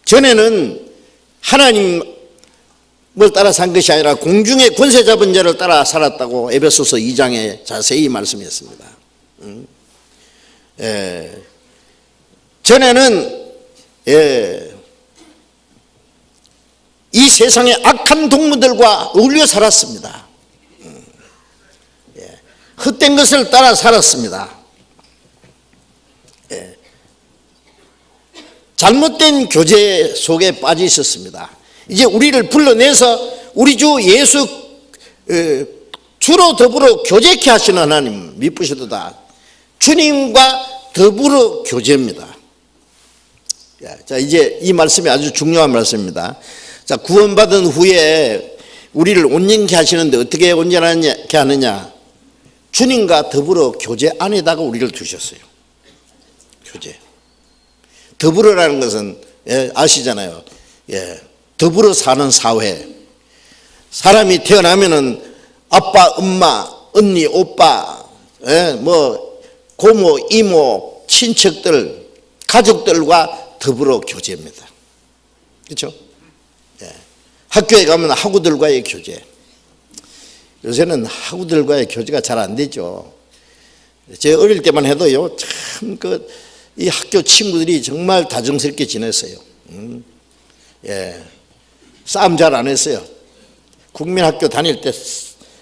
전에는 하나님을 따라 산 것이 아니라 공중의 권세 잡은 자를 따라 살았다고 에베소서 2장에 자세히 말씀했습니다. 전에는 이 세상의 악한 동무들과 어울려 살았습니다. 헛된 것을 따라 살았습니다. 잘못된 교제 속에 빠져 있었습니다. 이제 우리를 불러내서 우리 주 예수 주로 더불어 교제케 하시는 하나님 미쁘시도다. 주님과 더불어 교제입니다. 자, 이제 이 말씀이 아주 중요한 말씀입니다. 자, 구원받은 후에 우리를 온전케 하시는데 어떻게 온전하게 하느냐? 주님과 더불어 교제 안에다가 우리를 두셨어요. 교제. 더불어라는 것은 아시잖아요. 더불어 사는 사회. 사람이 태어나면은 아빠, 엄마, 언니, 오빠, 뭐 고모, 이모, 친척들, 가족들과 더불어 교제입니다. 그렇죠? 학교에 가면 학우들과의 교제. 요새는 학우들과의 교제가 잘 안 되죠. 제 어릴 때만 해도요, 참 이 학교 친구들이 정말 다정스럽게 지냈어요. 싸움 잘 안 했어요. 국민학교 다닐 때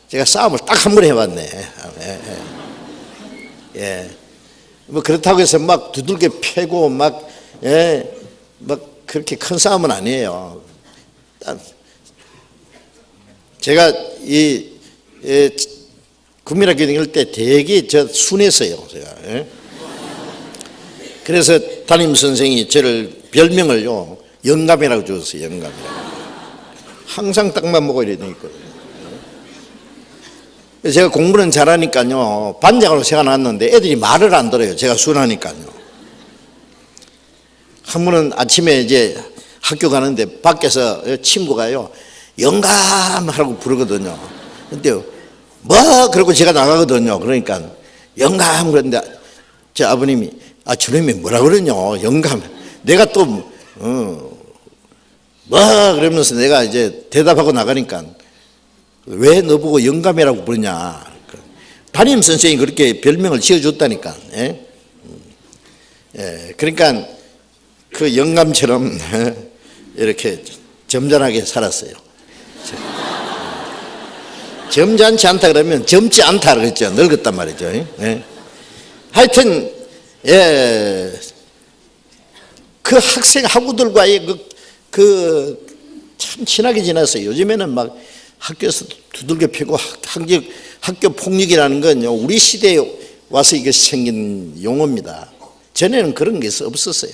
제가 싸움을 딱 한 번 해봤네. 뭐 그렇다고 해서 막 두들겨 패고 막 그렇게 큰 싸움은 아니에요. 제가 국민학교 다닐 때 되게 순했어요. 제가. 그래서 담임 선생이 저를 별명을요 영감이라고 주었어요. 영감이라고. 항상 떡만 먹어 이러니까. 제가 공부는 잘하니까요 반장으로 제가 나왔는데 애들이 말을 안 들어요. 제가 순하니까요. 한 번은 아침에 이제 학교 가는데 밖에서 친구가요 영감하라고 부르거든요. 근데 뭐 그러고 제가 나가거든요. 그러니까 영감 그런데 제 아버님이 주님이 뭐라 그러냐 영감. 내가 또 뭐 그러면서 내가 이제 대답하고 나가니까 왜 너보고 영감이라고 부르냐. 담임 선생님이 그렇게 별명을 지어줬다니까. 그러니까 그 영감처럼 이렇게 점잖하게 살았어요. 점잖지 않다 그러면 젊지 않다 그랬죠. 늙었단 말이죠. 하여튼 그 학생 학우들과의 참 친하게 지냈어요. 요즘에는 막 학교에서 두들겨 패고 학교 폭력이라는 건 우리 시대에 와서 이게 생긴 용어입니다. 전에는 그런 게 없었어요.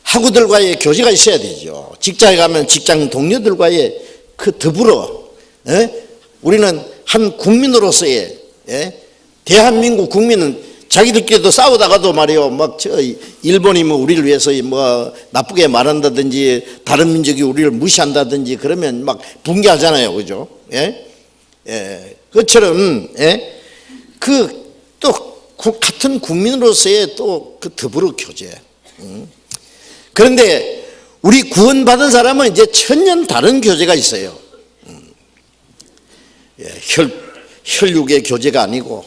학우들과의 교제가 있어야 되죠. 직장에 가면 직장 동료들과의 그 더불어 우리는 한 국민으로서의 대한민국 국민은 자기들끼리도 싸우다가도 말이요, 막 일본이 뭐 우리를 위해서 뭐 나쁘게 말한다든지 다른 민족이 우리를 무시한다든지 그러면 막 붕괴하잖아요, 그죠? 그처럼 또 같은 국민으로서의 또 그 더불어 교제. 그런데 우리 구원받은 사람은 이제 천년 다른 교제가 있어요. 혈육의 교제가 아니고,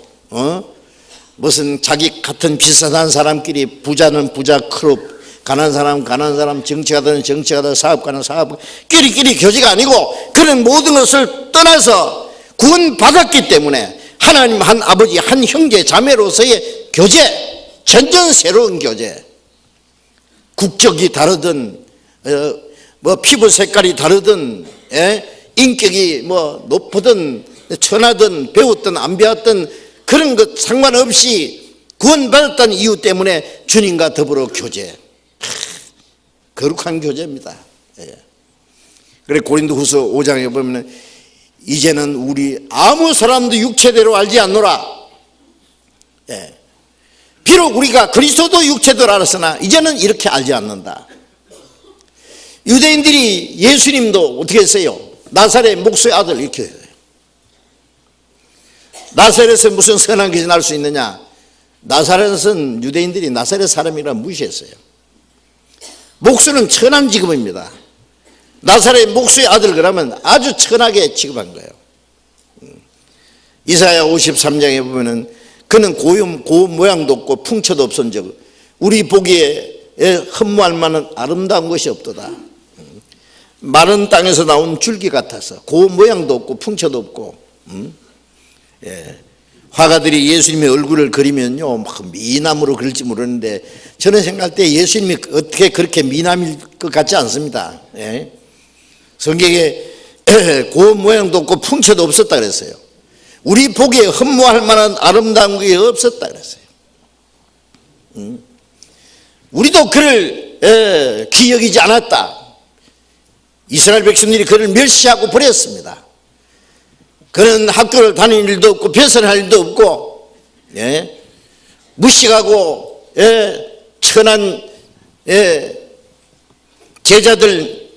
무슨 자기 같은 비슷한 사람끼리 부자는 부자 클럽, 가난한 사람, 정치가든 정치가든 사업가는 사업, 끼리끼리 교제가 아니고 그런 모든 것을 떠나서 구원받았기 때문에 하나님 한 아버지, 한 형제, 자매로서의 교제, 전전 새로운 교제. 국적이 다르든, 뭐 피부 색깔이 다르든, 인격이 뭐 높든 천하든 배웠든 안 배웠든 그런 것 상관없이 구원받았다는 이유 때문에 주님과 더불어 교제. 거룩한 교제입니다. 그래 고린도후서 5장에 보면 이제는 우리 아무 사람도 육체대로 알지 않노라. 비록 우리가 그리스도도 육체대로 알았으나 이제는 이렇게 알지 않는다. 유대인들이 예수님도 어떻게 했어요? 나사렛 목수의 아들 이렇게 해요. 나사렛에서 무슨 선한 것이 날 수 있느냐? 나사렛은 유대인들이 나사렛 사람이라 무시했어요. 목수는 천한 직업입니다. 나사렛 목수의 아들 그러면 아주 천하게 취급한 거예요. 이사야 53장에 보면은 그는 고운 모양도 없고 풍채도 없은즉 우리 보기에 흠모할 만한 아름다운 것이 없도다. 마른 땅에서 나온 줄기 같아서 고운 모양도 없고 풍채도 없고. 화가들이 예수님의 얼굴을 그리면요 막 미남으로 그릴지 모르는데 저는 생각할 때 예수님이 어떻게 그렇게 미남일 것 같지 않습니다. 성경에 고운 모양도 없고 풍채도 없었다 그랬어요. 우리 보기에 흠모할 만한 아름다운 게 없었다 그랬어요. 우리도 그를 기여기지 않았다. 이스라엘 백성들이 그를 멸시하고 버렸습니다. 그는 학교를 다니는 일도 없고 배선할 일도 없고 무식하고 천한 제자들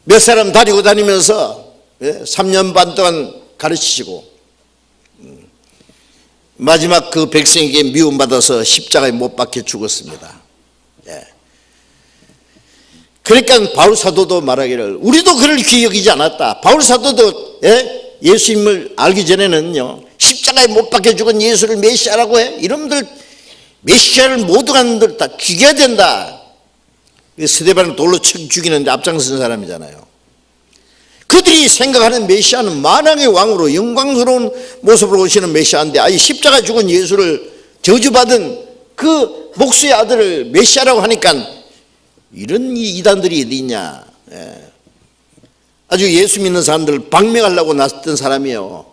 몇 사람 다니고 다니면서 3년 반 동안 가르치시고 마지막 그 백성에게 미움받아서 십자가에 못 박혀 죽었습니다. 그러니까 바울 사도도 말하기를 우리도 그를 귀여기지 않았다. 바울 사도도 예수님을 알기 전에는요 십자가에 못 박혀 죽은 예수를 메시아라고 해. 이놈들 메시아를 모두 가는 들 다 죽여야 된다. 스데반을 돌로 쳐 죽이는데 앞장선 사람이잖아요. 그들이 생각하는 메시아는 만왕의 왕으로 영광스러운 모습으로 오시는 메시아인데 아예 십자가 죽은 예수를 저주받은 그 목수의 아들을 메시아라고 하니까 이런 이단들이 어디 있냐. 아주 예수 믿는 사람들을 박멸하려고 나섰던 사람이에요.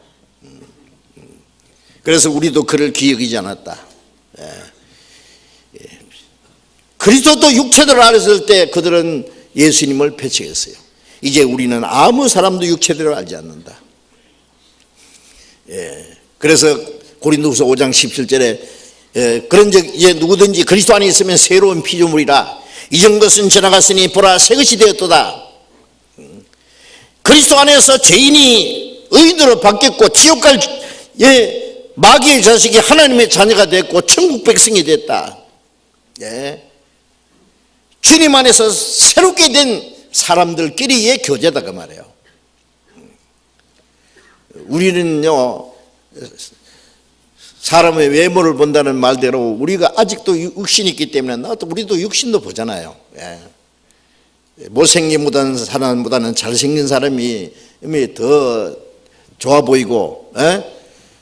그래서 우리도 그를 기여기지 않았다. 그리스도도 육체대로 알았을 때 그들은 예수님을 배척했어요. 이제 우리는 아무 사람도 육체대로 알지 않는다. 그래서 고린도후서 5장 17절에 그런즉 이제 누구든지 그리스도 안에 있으면 새로운 피조물이라 이전 것은 지나갔으니 보라 새 것이 되었도다. 그리스도 안에서 죄인이 의인으로 바뀌었고 지옥 갈 마귀의 자식이 하나님의 자녀가 됐고 천국 백성이 됐다. 주님 안에서 새롭게 된 사람들끼리의 교제다 그 말이에요. 우리는요 사람의 외모를 본다는 말대로 우리가 아직도 육신이 있기 때문에 우리도 육신도 보잖아요. 못생긴 사람보다는 잘생긴 사람이 더 좋아 보이고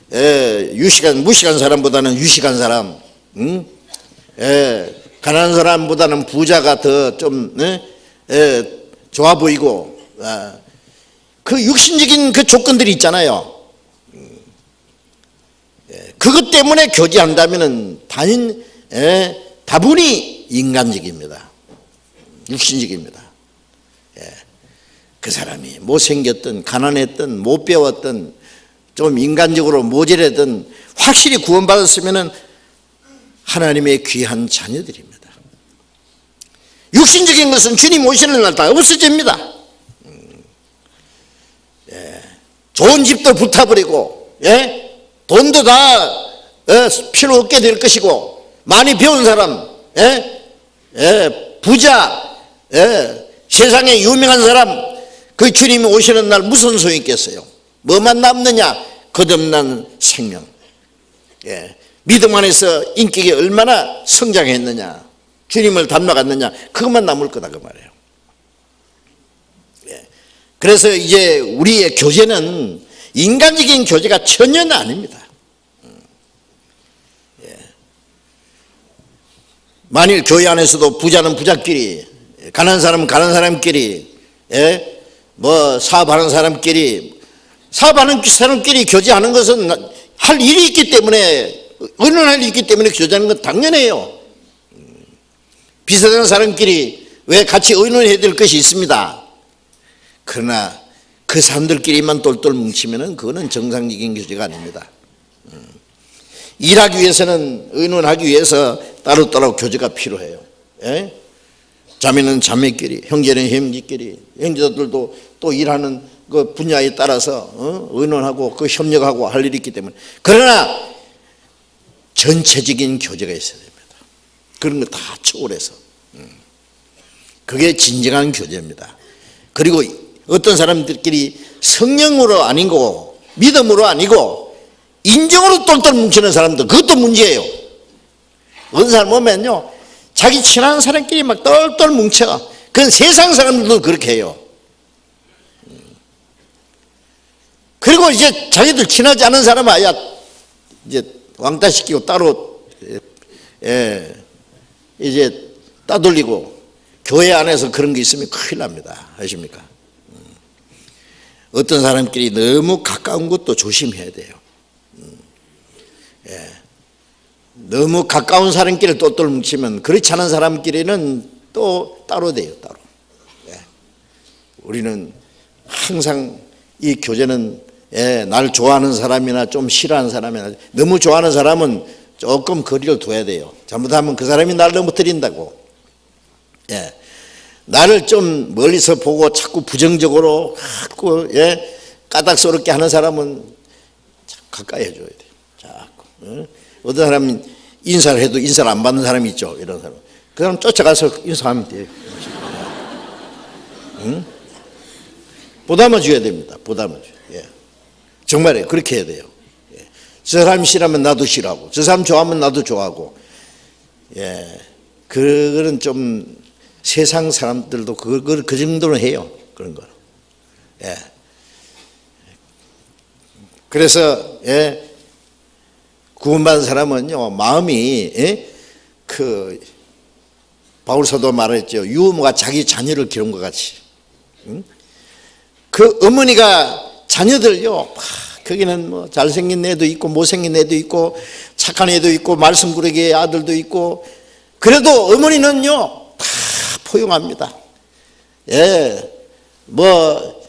무식한 사람보다는 유식한 사람, 가난한 사람보다는 부자가 더 좀 좋아 보이고, 그 육신적인 그 조건들이 있잖아요. 그것 때문에 교제한다면은 다분히 인간적입니다. 육신적입니다. 그 사람이 못생겼든 가난했든 못 배웠든 좀 인간적으로 모자라든 확실히 구원받았으면은 하나님의 귀한 자녀들입니다. 육신적인 것은 주님 오시는 날 다 없어집니다. 좋은 집도 불타버리고, 돈도 다 필요 없게 될 것이고, 많이 배운 사람, 부자, 세상에 유명한 사람, 그 주님이 오시는 날 무슨 소용이 있겠어요? 뭐만 남느냐? 거듭난 생명. 믿음 안에서 인격이 얼마나 성장했느냐, 주님을 닮아갔느냐, 그것만 남을 거다 그 말이에요. 그래서 이제 우리의 교제는 인간적인 교제가 전혀 아닙니다. 만일 교회 안에서도 부자는 부자끼리, 가난한 사람은 가난한 사람끼리, 뭐 사업하는 사람끼리, 사업하는 사람끼리 교제하는 것은 할 일이 있기 때문에, 의논할 일이 있기 때문에 교제하는 건 당연해요. 비슷한 사람끼리 왜 같이 의논해야 될 것이 있습니다. 그러나 그 사람들끼리만 똘똘 뭉치면은 그거는 정상적인 교제가 아닙니다. 일하기 위해서는, 의논하기 위해서 따로따로 교제가 필요해요. 자매는 자매끼리, 형제는 형제끼리, 형제들도 또 일하는 그 분야에 따라서 의논하고 그 협력하고 할 일이 있기 때문에. 그러나 전체적인 교제가 있어야 됩니다. 그런 거 다 초월해서. 그게 진정한 교제입니다. 그리고 어떤 사람들끼리 성령으로 아니고 믿음으로 아니고 인정으로 똘똘 뭉치는 사람들, 그것도 문제예요. 어떤 사람 보면요, 자기 친한 사람끼리 막 똘똘 뭉쳐. 그건 세상 사람들도 그렇게 해요. 그리고 이제 자기들 친하지 않은 사람은 아야 이제 왕따시키고 따로 이제 따돌리고, 교회 안에서 그런 게 있으면 큰일 납니다. 아십니까? 어떤 사람끼리 너무 가까운 것도 조심해야 돼요. 너무 가까운 사람끼리 똘똘 뭉치면 그렇지 않은 사람끼리는 또 따로 돼요. 따로. 우리는 항상 이 교제는 날 좋아하는 사람이나 좀 싫어하는 사람이나, 너무 좋아하는 사람은 조금 거리를 둬야 돼요. 잘못하면 그 사람이 나를 넘어뜨린다고. 나를 좀 멀리서 보고 자꾸 부정적으로 자꾸 까닭스럽게 하는 사람은 가까이 해줘야 돼요. 자꾸. 어떤 사람은 인사를 해도 인사를 안 받는 사람이 있죠. 이런 사람. 그 사람 쫓아가서 인사하면 돼요. 응? 보담아 줘야 됩니다. 보담아 줘. 정말에 그렇게 해야 돼요. 저 사람이 싫어하면 나도 싫어하고, 저 사람 좋아하면 나도 좋아하고. 그거는 좀 세상 사람들도 그걸 그 정도로 해요. 그런 거. 그래서 구원받은 사람은요, 마음이 그 바울 사도 말했죠. 유모가 자기 자녀를 기른 것 같이. 그 어머니가 자녀들요, 거기는 뭐 잘생긴 애도 있고 못생긴 애도 있고 착한 애도 있고 말썽꾸러기 아들도 있고, 그래도 어머니는요 다 포용합니다. 뭐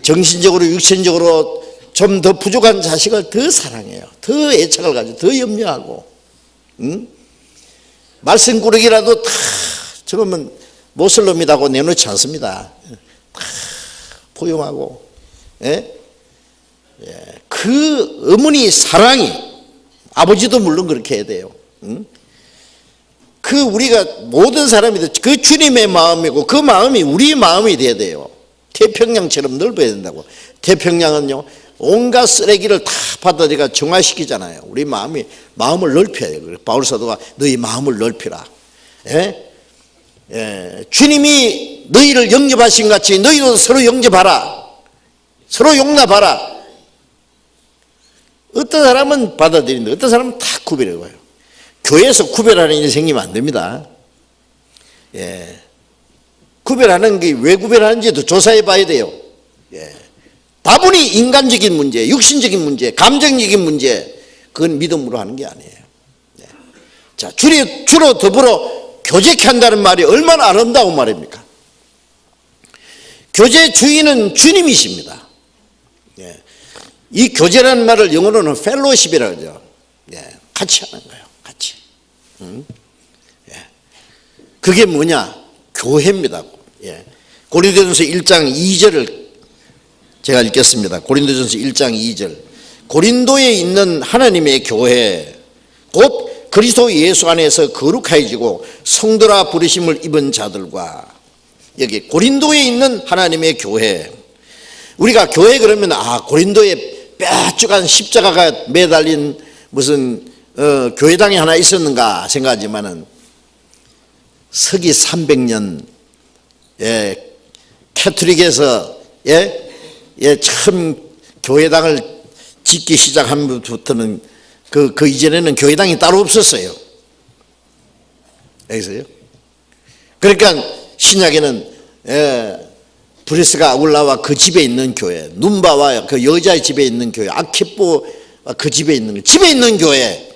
정신적으로 육신적으로 좀 더 부족한 자식을 더 사랑해요. 더 애착을 가지고 더 염려하고, 말썽꾸러기라도 다 저러면 못쓸 놈이라고 내놓지 않습니다. 다 포용하고. 그 어머니 사랑이, 아버지도 물론 그렇게 해야 돼요. 그 우리가 모든 사람이 그 주님의 마음이고 그 마음이 우리 마음이 돼야 돼요. 태평양처럼 넓어야 된다고. 태평양은요 온갖 쓰레기를 다 받아들이가 정화시키잖아요. 우리 마음을 넓혀야 돼요. 바울 사도가 너희 마음을 넓히라. 주님이 너희를 영접하신 같이 너희도 서로 영접하라. 서로 용납하라. 어떤 사람은 받아들이는데 어떤 사람은 다 구별해요. 교회에서 구별하는 일이 생기면 안 됩니다. 예. 구별하는 게 왜 구별하는지도 조사해 봐야 돼요. 예. 다분히 인간적인 문제, 육신적인 문제, 감정적인 문제, 그건 믿음으로 하는 게 아니에요. 예. 자, 주로 더불어 교제케 한다는 말이 얼마나 아름다운 말입니까? 교제 주인은 주님이십니다. 예. 이 교제라는 말을 영어로는 펠로십이라고 하죠. 예. 같이 하는 거예요. 같이. 예. 그게 뭐냐? 교회입니다. 예. 고린도전서 1장 2절을 제가 읽겠습니다. 고린도전서 1장 2절. 고린도에 있는 하나님의 교회 곧 그리스도 예수 안에서 거룩하여지고 성도라 부르심을 입은 자들과, 여기 고린도에 있는 하나님의 교회. 우리가 교회 그러면 고린도에 뾰족한 십자가가 매달린 무슨 교회당이 하나 있었는가 생각하지만은 서기 300년 캐톨릭에서 처음 교회당을 짓기 시작하면부터는 그 이전에는 교회당이 따로 없었어요. 알겠어요? 그러니까 신약에는 브리스가 아굴라와 그 집에 있는 교회, 눈바와 그 여자의 집에 있는 교회, 아키포 그 집에 있는 집에 있는 교회,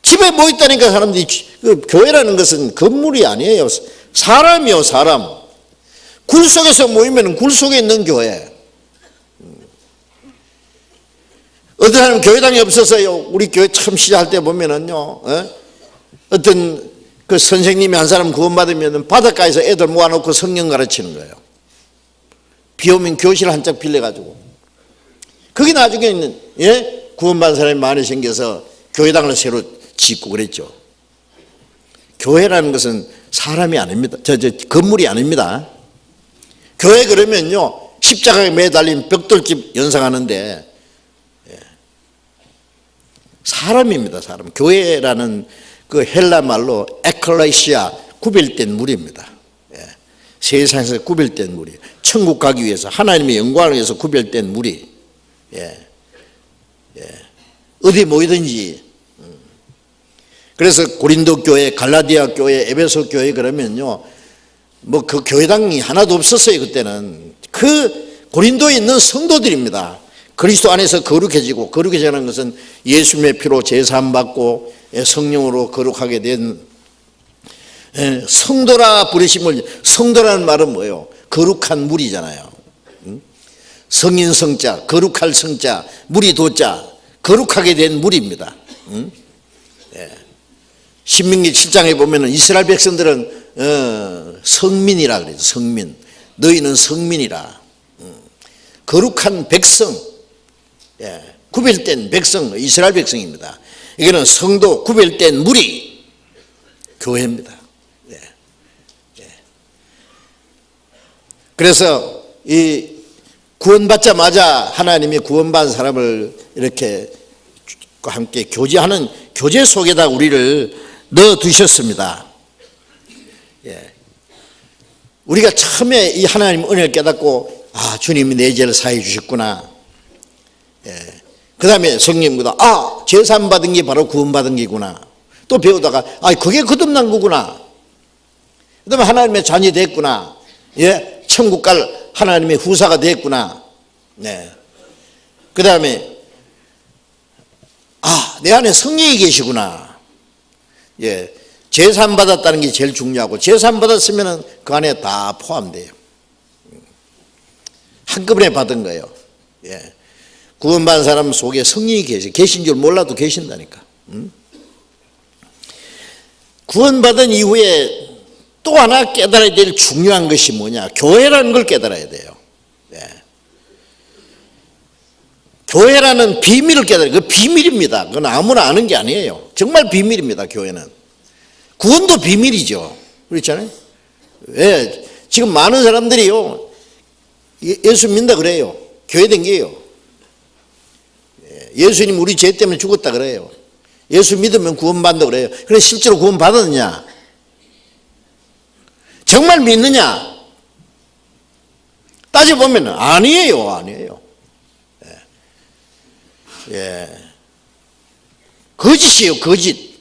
집에 뭐 있다니까 사람들이. 그 교회라는 것은 건물이 아니에요. 사람이요, 사람. 굴 속에서 모이면 굴 속에 있는 교회. 어떤 사람은 교회당이 없어서요. 우리 교회 처음 시작할 때 보면은요, 어떤 그 선생님이 한 사람 구원받으면 바닷가에서 애들 모아놓고 성경 가르치는 거예요. 비 오면 교실 한 짝 빌려가지고. 그게 나중에는 구원받은 사람이 많이 생겨서 교회당을 새로 짓고 그랬죠. 교회라는 것은 사람이 아닙니다. 건물이 아닙니다. 교회 그러면요, 십자가에 매달린 벽돌집 연상하는데 사람입니다. 사람. 교회라는 그 헬라 말로 에클레시아, 구별된 무리입니다. 세상에서 구별된 무리, 천국 가기 위해서 하나님의 영광을 위해서 구별된 무리. 어디 모이든지. 그래서 고린도 교회, 갈라디아 교회, 에베소 교회 그러면요, 뭐 그 교회당이 하나도 없었어요. 그때는 그 고린도에 있는 성도들입니다. 그리스도 안에서 거룩해지고, 거룩해지는 것은 예수님의 피로 제사함 받고 성령으로 거룩하게 된 성도라 부르심을. 성도라는 말은 뭐예요? 거룩한 무리잖아요. 성인 성자, 거룩할 성자, 무리 도자, 거룩하게 된 무리입니다. 신명기 7장에 보면은 이스라엘 백성들은 성민이라 그래요. 성민. 너희는 성민이라. 거룩한 백성, 구별된 백성, 이스라엘 백성입니다. 이거는 성도, 구별된 무리, 교회입니다. 그래서 이 구원받자마자 하나님이 구원받은 사람을 이렇게 함께 교제하는 교제 속에다 우리를 넣어두셨습니다. 우리가 처음에 이 하나님 은혜를 깨닫고 주님이 내 죄를 사해 주셨구나. 그 다음에 성령보다 제사함 받은 게 바로 구원받은 게구나. 또 배우다가 그게 거듭난 거구나. 그 다음에 하나님의 자녀 됐구나. 천국 갈 하나님의 후사가 됐구나. 그 다음에 내 안에 성령이 계시구나. 제사함 받았다는 게 제일 중요하고, 제사함 받았으면 그 안에 다 포함돼요. 한꺼번에 받은 거예요. 구원받은 사람 속에 성령이 계신 줄 몰라도 계신다니까. 구원받은 이후에 또 하나 깨달아야 될 중요한 것이 뭐냐? 교회라는 걸 깨달아야 돼요. 교회라는 비밀을 깨달아요. 그 비밀입니다. 그건 아무나 아는 게 아니에요. 정말 비밀입니다. 교회는. 구원도 비밀이죠. 그렇잖아요. 지금 많은 사람들이요, 예수 믿는다 그래요. 교회 댕겨요. 예수님 우리 죄 때문에 죽었다 그래요. 예수 믿으면 구원받는다 그래요. 그런데 실제로 구원받았느냐? 정말 믿느냐? 따져보면 아니에요. 거짓이에요, 거짓.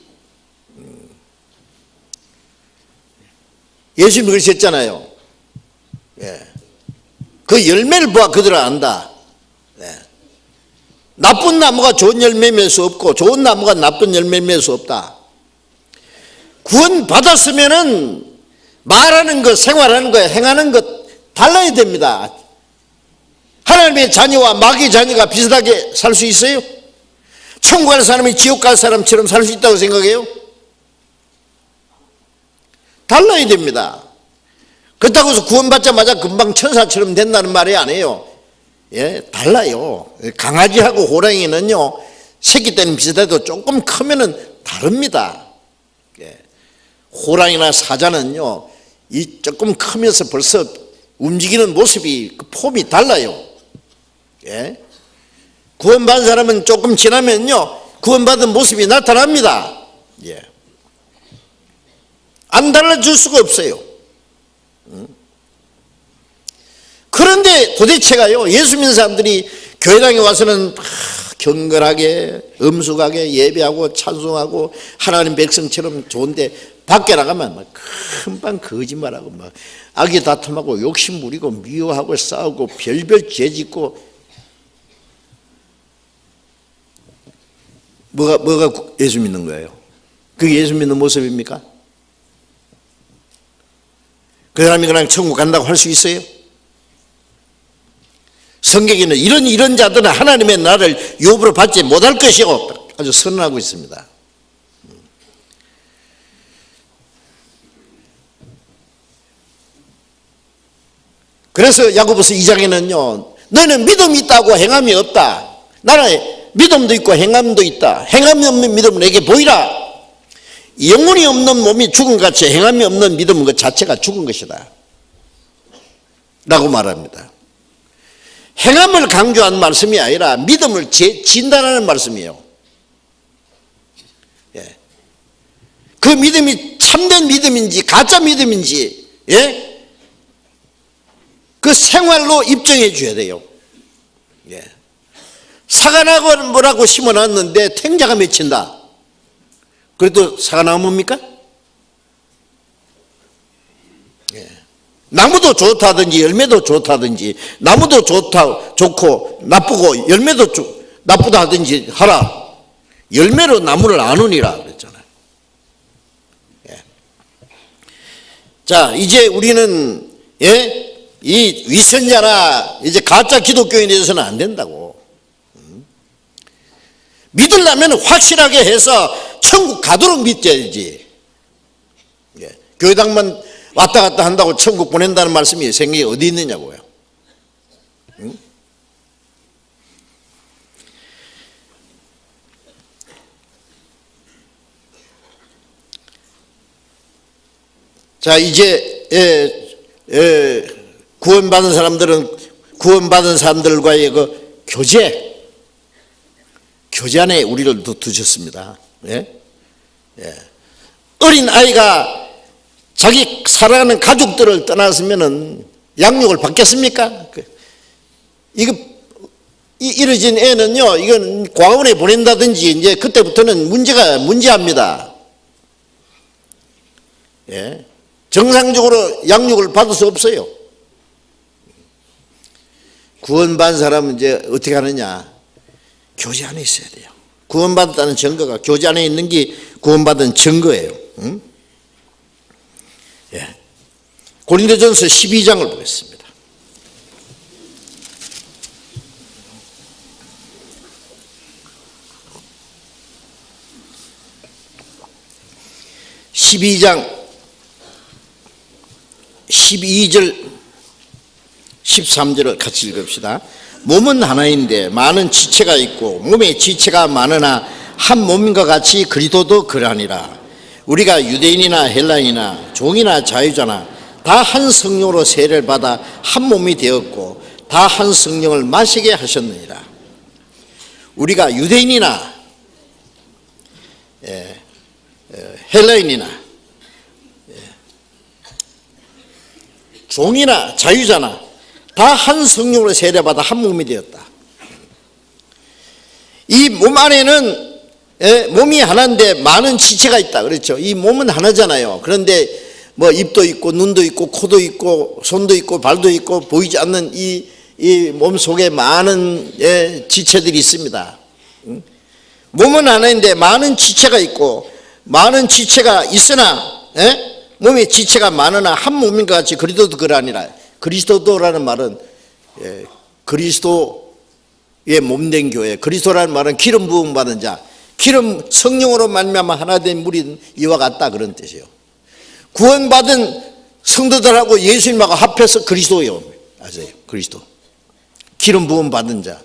예수님이 그러셨잖아요. 예. 그 열매를 보아 그들을 안다. 예. 나쁜 나무가 좋은 열매 맺을 수 없고 좋은 나무가 나쁜 열매 맺을 수 없다. 구원 받았으면은 말하는 것, 생활하는 것, 행하는 것 달라야 됩니다. 하나님의 자녀와 마귀의 자녀가 비슷하게 살 수 있어요? 천국 갈 사람이 지옥 갈 사람처럼 살 수 있다고 생각해요? 달라야 됩니다. 그렇다고 해서 구원받자마자 금방 천사처럼 된다는 말이 아니에요. 예, 달라요. 강아지하고 호랑이는요, 새끼 때는 비슷해도 조금 크면은 다릅니다. 예. 호랑이나 사자는요, 이 조금 크면서 벌써 움직이는 모습이, 그 폼이 달라요. 예. 구원받은 사람은 조금 지나면요, 구원받은 모습이 나타납니다. 예. 안 달라질 수가 없어요. 그런데 도대체가요, 예수 믿는 사람들이 교회당에 와서는 경건하게 엄숙하게 예배하고 찬송하고 하나님 백성처럼 좋은데 밖에 나가면 막 금방 거짓말하고 막 악의 다툼하고 욕심 부리고 미워하고 싸우고 별별 죄 짓고 뭐가 예수 믿는 거예요? 그게 예수 믿는 모습입니까? 그 사람이 그냥 천국 간다고 할 수 있어요? 성경에는 이런 자들은 하나님의 나라를 유업으로 받지 못할 것이고 아주 선언하고 있습니다. 그래서 야고보서 2장에는요, 너는 믿음이 있다고 행함이 없다. 나는 믿음도 있고 행함도 있다. 행함이 없는 믿음은 내게 보이라. 영혼이 없는 몸이 죽은 같이 행함이 없는 믿음은 그 자체가 죽은 것이다 라고 말합니다. 행함을 강조한 말씀이 아니라 믿음을 진단하는 말씀이에요. 예. 그 믿음이 참된 믿음인지 가짜 믿음인지, 예? 그 생활로 입증해 줘야 돼요. 예. 사과나무라고 심어놨는데 탱자가 맺힌다. 그래도 사과나무입니까? 예. 나무도 좋다든지 열매도 좋다든지 나무도 좋고 나쁘고 열매도 나쁘다 하든지 하라. 열매로 나무를 아느니라 그랬잖아요. 예. 자, 이제 우리는, 예? 이 위선자나 이제 가짜 기독교인에 대해서는 안 된다고. 믿으려면 확실하게 해서 천국 가도록 믿어야지. 예. 교회당만 왔다 갔다 한다고 천국 보낸다는 말씀이 성경에 어디 있느냐고요. 응? 자, 이제 구원받은 사람들은 구원받은 사람들과의 그 교제 안에 우리를 두셨습니다. 예? 예. 어린 아이가 자기 사랑하는 가족들을 떠났으면은 양육을 받겠습니까? 이뤄진 애는요, 이건 과원에 보낸다든지 이제 그때부터는 문제합니다. 예. 정상적으로 양육을 받을 수 없어요. 구원받은 사람은 이제 어떻게 하느냐? 교제 안에 있어야 돼요. 구원받았다는 증거가 교제 안에 있는 게 구원받은 증거예요. 응? 예. 고린도전서 12장을 보겠습니다. (12장) 12절 13절을 같이 읽읍시다. 몸은 하나인데 많은 지체가 있고 몸에 지체가 많으나 한 몸인과 같이 그리스도도 그러하니라. 우리가 유대인이나 헬라인이나 종이나 자유자나 다 한 성령으로 세례를 받아 한 몸이 되었고 다 한 성령을 마시게 하셨느니라. 우리가 유대인이나 헬라인이나 종이나 자유자나 다 한 성령으로 세례받아 한 몸이 되었다. 이 몸 안에는 몸이 하나인데 많은 지체가 있다 그렇죠. 이 몸은 하나잖아요. 그런데 뭐 입도 있고 눈도 있고 코도 있고 손도 있고 발도 있고 보이지 않는 이 몸 속에 많은 지체들이 있습니다. 몸은 하나인데 많은 지체가 있고 많은 지체가 있으나 몸에 지체가 많으나 한 몸인 것 같이 그리스도도 그러하니라. 그리스도라는 말은 그리스도의 몸된 교회, 그리스도라는 말은 기름 부음 받은 자, 기름 성령으로 말미암아 하나 된 무리는 이와 같다 그런 뜻이에요. 구원받은 성도들하고 예수님하고 합해서 그리스도예요. 아세요? 그리스도. 기름 부음 받은 자.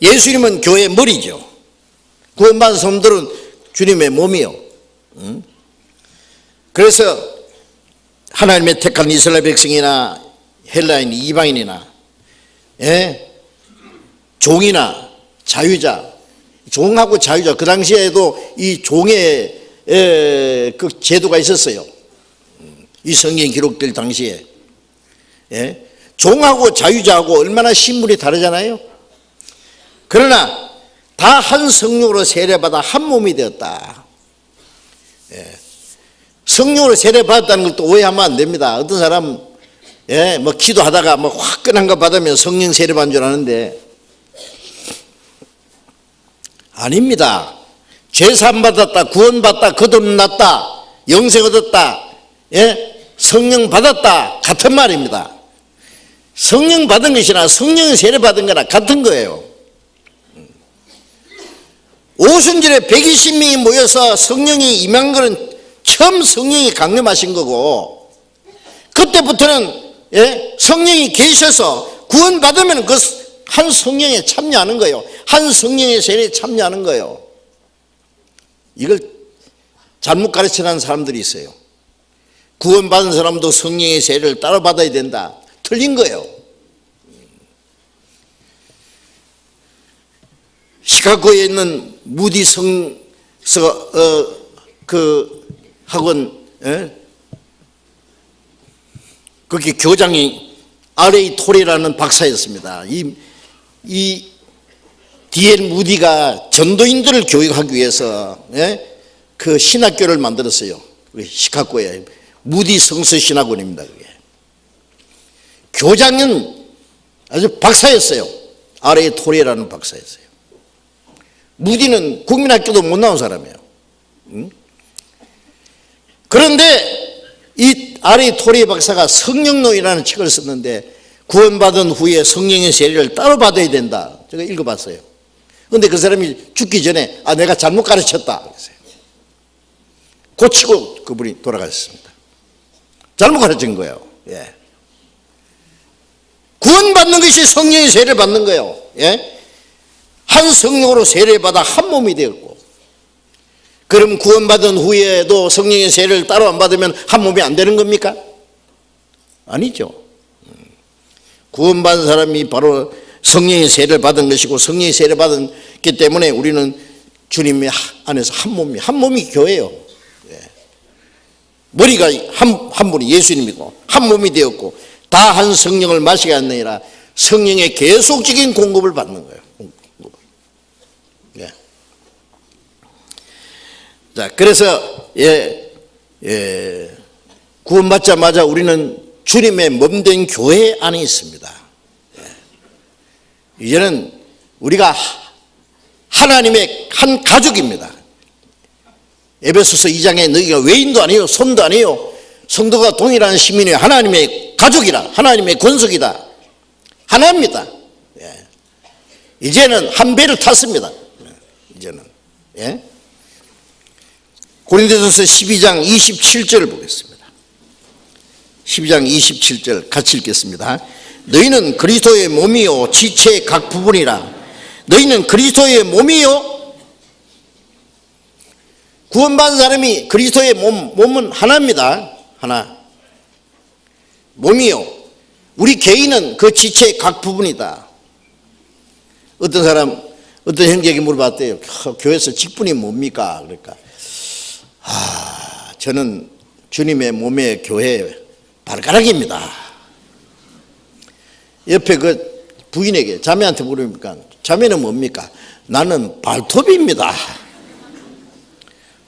예수님은 교회의 머리죠. 구원받은 성도들은 주님의 몸이요. 그래서 하나님의 택한 이스라엘 백성이나 헬라인, 이방인이나 종이나 자유자, 종하고 자유자, 그 당시에도 이 종의 그 제도가 있었어요. 이 성경이 기록될 당시에 종하고 자유자하고 얼마나 신분이 다르잖아요. 그러나 다 한 성령으로 세례받아 한 몸이 되었다. 성령으로 세례받았다는 것도 오해하면 안 됩니다. 어떤 사람 뭐 기도하다가 뭐 화끈한 거 받으면 성령 세례받은 줄 아는데 아닙니다. 죄사함 받았다, 구원받다, 거듭났다, 영생 얻었다, 성령 받았다 같은 말입니다. 성령 받은 것이나 성령 세례 받은 거나 같은 거예요. 오순절에 120명이 모여서 성령이 임한 거는 처음 성령이 강림하신 거고, 그때부터는 성령이 계셔서 구원 받으면 그 한 성령에 참여하는 거예요. 한 성령의 세례에 참여하는 거예요. 이걸 잘못 가르치는 사람들이 있어요. 구원받은 사람도 성령의 세례를 따로 받아야 된다. 틀린 거예요. 시카고에 있는 무디 그 학원, 거기 교장이 R.A. 토리라는 박사였습니다. 이 D.L. 무디가 전도인들을 교육하기 위해서 그 신학교를 만들었어요. 시카고에 무디 성서 신학원입니다. 그게. 교장은 아주 박사였어요. R.A. 토리라는 박사였어요. 무디는 국민학교도 못 나온 사람이에요. 그런데 이 R.A. 토리 박사가 성령론이라는 책을 썼는데 구원받은 후에 성령의 세례를 따로 받아야 된다. 제가 읽어봤어요. 그런데 그 사람이 죽기 전에 내가 잘못 가르쳤다 그랬어요. 고치고 그분이 돌아가셨습니다. 잘못 가르친 거예요. 구원받는 것이 성령의 세례를 받는 거예요. 한 성령으로 세례받아 한 몸이 되었고, 그럼 구원받은 후에도 성령의 세례를 따로 안 받으면 한 몸이 안 되는 겁니까? 아니죠. 구원받은 사람이 바로 성령의 세례를 받은 것이고, 성령의 세례를 받았기 때문에 우리는 주님의 안에서 한 몸이 교회예요. 머리가 한 분이 예수님이고 한 몸이 되었고 다 한 성령을 마시게 하느니라. 성령의 계속적인 공급을 받는 거예요. 자, 그래서 구원받자마자 우리는 주님의 몸된 교회 안에 있습니다. 이제는 우리가 하나님의 한 가족입니다. 에베소서 2장에 너희가 외인도 아니요 손도 아니요 성도가 동일한 시민이 하나님의 가족이라, 하나님의 권속이다, 하나입니다. 이제는 한 배를 탔습니다. 이제는 고린도전서 12장 27절을 보겠습니다. 12장 27절 같이 읽겠습니다. 너희는 그리스도의 몸이요 지체의 각 부분이라. 너희는 그리스도의 몸이요. 구원받은 사람이 그리스도의 몸은 하나입니다. 하나. 몸이요. 우리 개인은 그 지체의 각 부분이다. 어떤 사람, 어떤 형제에게 물어봤대요. 교회에서 직분이 뭡니까? 그러니까 저는 주님의 몸의 교회 발가락입니다. 옆에 그 부인에게, 자매한테 물으니까 자매는 뭡니까? 나는 발톱입니다.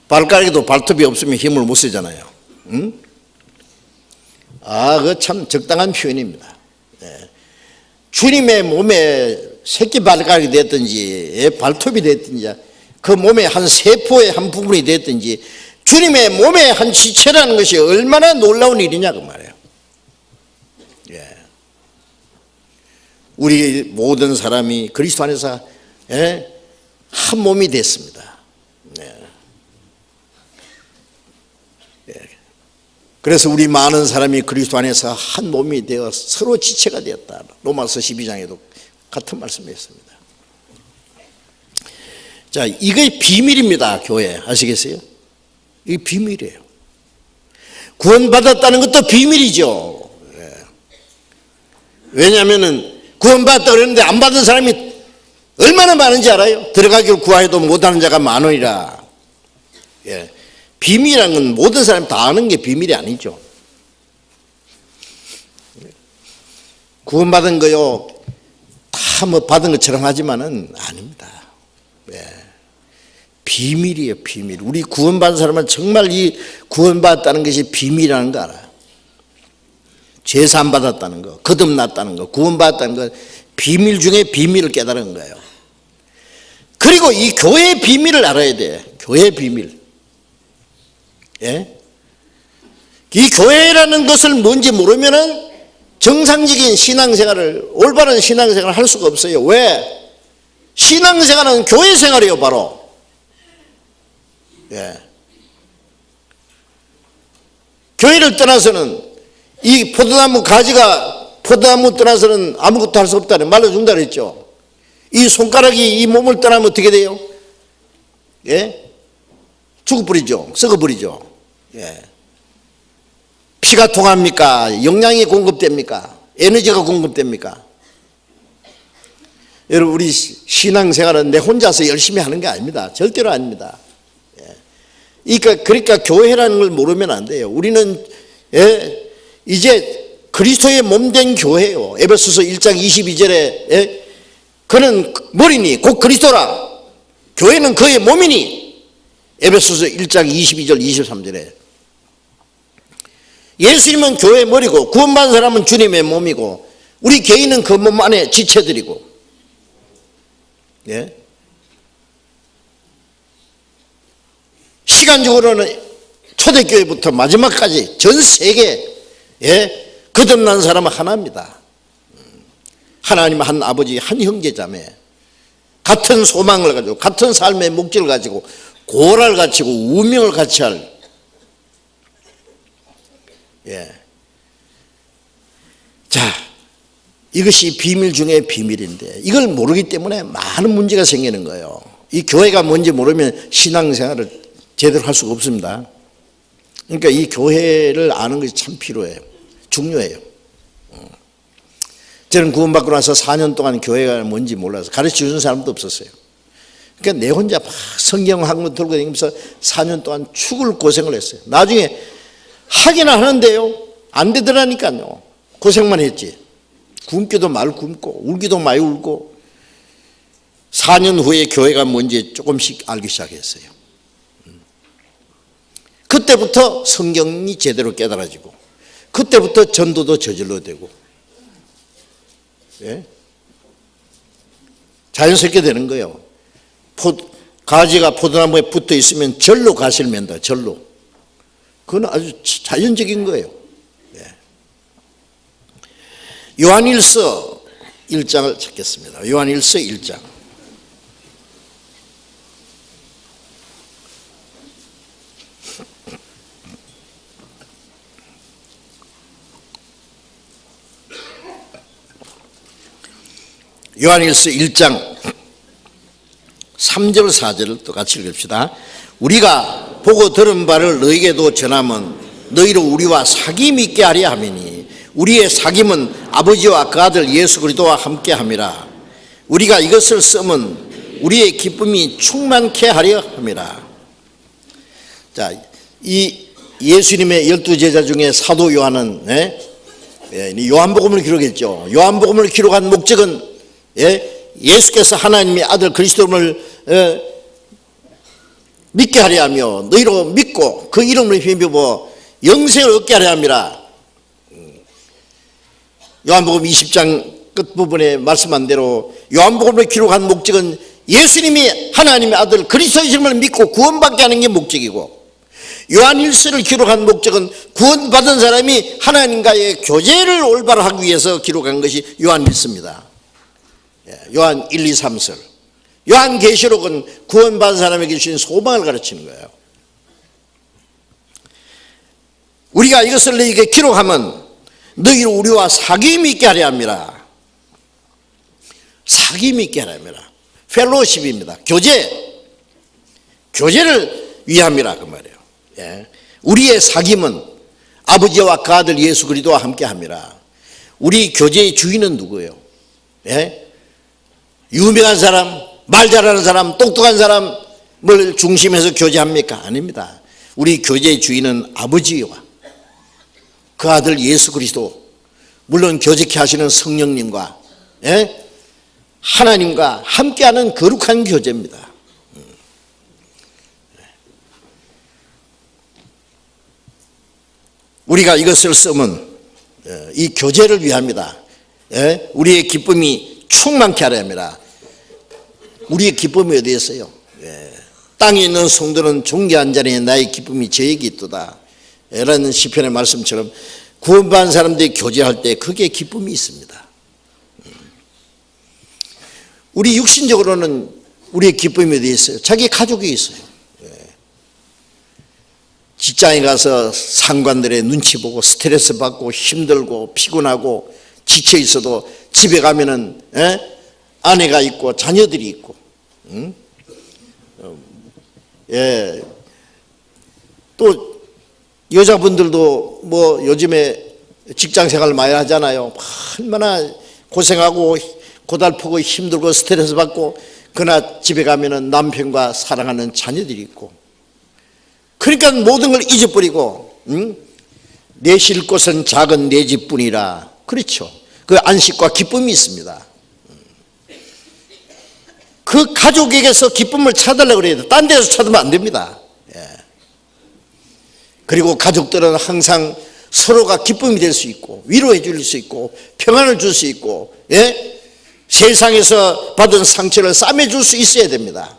발가락에도 발톱이 없으면 힘을 못 쓰잖아요. 응? 그거 참 적당한 표현입니다. 주님의 몸에 새끼 발가락이 됐든지 발톱이 됐든지 그 몸의 한 세포의 한 부분이 됐든지 주님의 몸의 한 지체라는 것이 얼마나 놀라운 일이냐 그 말이에요. 우리 모든 사람이 그리스도 안에서 한 몸이 됐습니다. 그래서 우리 많은 사람이 그리스도 안에서 한 몸이 되어 서로 지체가 되었다. 로마서 12장에도 같은 말씀이었습니다. 자, 이게 비밀입니다. 교회 아시겠어요? 이게 비밀이에요. 구원받았다는 것도 비밀이죠. 왜냐하면 구원받았다 그랬는데 안 받은 사람이 얼마나 많은지 알아요? 들어가기를 구하여도 못하는 자가 많으리라. 비밀이란 건 모든 사람이 다 아는 게 비밀이 아니죠. 구원받은 거요 다 뭐 받은 것처럼 하지만은 아닙니다. 비밀이에요, 비밀. 우리 구원받은 사람은 정말 이 구원받았다는 것이 비밀이라는 거 알아요. 제사 받았다는 거, 거듭났다는 거, 구원받았다는 거, 비밀 중에 비밀을 깨달은 거예요. 그리고 이 교회의 비밀을 알아야 돼. 교회의 비밀. 이 교회라는 것을 뭔지 모르면은 정상적인 신앙생활을, 올바른 신앙생활을 할 수가 없어요. 왜? 신앙생활은 교회 생활이에요, 바로. 교회를 떠나서는 이 포도나무 가지가 포도나무 떠나서는 아무것도 할 수 없다는 말로 준다 그랬죠. 이 손가락이 이 몸을 떠나면 어떻게 돼요? 죽어버리죠. 썩어버리죠. 피가 통합니까? 영양이 공급됩니까? 에너지가 공급됩니까? 여러분, 우리 신앙생활은 내 혼자서 열심히 하는 게 아닙니다. 절대로 아닙니다. 그러니까 교회라는 걸 모르면 안 돼요. 우리는 이제 그리스도의 몸된 교회예요. 에베소서 1장 22절에 그는 머리니 곧 그리스도라. 교회는 그의 몸이니. 에베소서 1장 22절 23절에 예수님은 교회의 머리고 구원받은 사람은 주님의 몸이고 우리 개인은 그 몸 안에 지체들이고. 시간적으로는 초대교회부터 마지막까지 전 세계 거듭난 사람은 하나입니다. 하나님 한 아버지, 한 형제 자매, 같은 소망을 가지고 같은 삶의 목적을 가지고 고를 갖추고 운명을 같이 할. 자, 이것이 비밀 중에 비밀인데 이걸 모르기 때문에 많은 문제가 생기는 거예요. 이 교회가 뭔지 모르면 신앙생활을 제대로 할 수가 없습니다. 그러니까 이 교회를 아는 것이 참 필요해요. 중요해요. 저는 구원받고 나서 4년 동안 교회가 뭔지 몰라서 가르쳐주는 사람도 없었어요. 그러니까 내 혼자 막 성경 학문 들고 다니면서 4년 동안 죽을 고생을 했어요. 나중에 하기는 하는데요, 안 되더라니까요. 고생만 했지. 굶기도 말 굶고 울기도 많이 울고 4년 후에 교회가 뭔지 조금씩 알기 시작했어요. 그때부터 성경이 제대로 깨달아지고 그때부터 전도도 저질러 되고 자연스럽게 되는 거예요. 가지가 포도나무에 붙어 있으면 절로 가시를 맨다. 절로. 그건 아주 자연적인 거예요. 요한일서 1장을 찾겠습니다. 요한일서 1장. 요한일서 1장 3절 4절을 또 같이 읽읍시다. 우리가 보고 들은 바를 너희에게도 전하면 너희로 우리와 사귐 있게 하려 함이니 우리의 사귐은 아버지와 그 아들 예수 그리스도와 함께 함이라. 우리가 이것을 쓰면 우리의 기쁨이 충만케 하려 함이라. 자, 이 예수님의 12제자 중에 사도 요한은 요한복음을 기록했죠. 요한복음을 기록한 목적은 예수께서 하나님의 아들 그리스도를 믿게 하려 하며 너희로 믿고 그 이름을 힘입어 영생을 얻게 하려 함이라. 요한복음 20장 끝부분에 말씀한 대로 요한복음을 기록한 목적은 예수님이 하나님의 아들 그리스도이심을 믿고 구원받게 하는 게 목적이고, 요한일서를 기록한 목적은 구원받은 사람이 하나님과의 교제를 올바로 하기 위해서 기록한 것이 요한일서입니다. 요한 1, 2, 3설. 요한계시록은 구원받은 사람에게 주신 소망을 가르치는 거예요. 우리가 이것을 너희에게 기록하면 너희를 우리와 사귐이 있게 하려 함이라. 사귐이 있게 하려 함이라. 펠로십입니다. 교제를 위함이라 그 말이에요. 우리의 사귐은 아버지와 그 아들 예수 그리스도와 함께 함이라. 우리 교제의 주인은 누구예요? 유명한 사람, 말 잘하는 사람, 똑똑한 사람을 중심해서 교제합니까? 아닙니다. 우리 교제의 주인은 아버지와 그 아들 예수 그리스도, 물론 교제케 하시는 성령님과 하나님과 함께하는 거룩한 교제입니다. 우리가 이것을 쓰면 이 교제를 위함이다. 우리의 기쁨이 충만케 하려 합니다. 우리의 기쁨이 어디에 있어요? 땅에 있는 성도는 존귀한 자리에 나의 기쁨이 저에게 있도다 라는 시편의 말씀처럼 구원받은 사람들이 교제할 때 그게 기쁨이 있습니다. 우리 육신적으로는 우리의 기쁨이 어디에 있어요? 자기 가족이 있어요. 직장에 가서 상관들의 눈치 보고 스트레스 받고 힘들고 피곤하고 지쳐 있어도 집에 가면은 아내가 있고 자녀들이 있고, 또 여자분들도 뭐 요즘에 직장 생활 많이 하잖아요. 얼마나 고생하고 고달프고 힘들고 스트레스 받고, 그러나 집에 가면은 남편과 사랑하는 자녀들이 있고, 그러니까 모든 걸 잊어버리고 내 쉴 곳은 작은 내 집뿐이라. 그렇죠. 그 안식과 기쁨이 있습니다. 그 가족에게서 기쁨을 찾으려고 그래야 돼. 딴 데서 찾으면 안 됩니다. 그리고 가족들은 항상 서로가 기쁨이 될 수 있고 위로해 줄 수 있고 평안을 줄 수 있고 세상에서 받은 상처를 싸매줄 수 있어야 됩니다.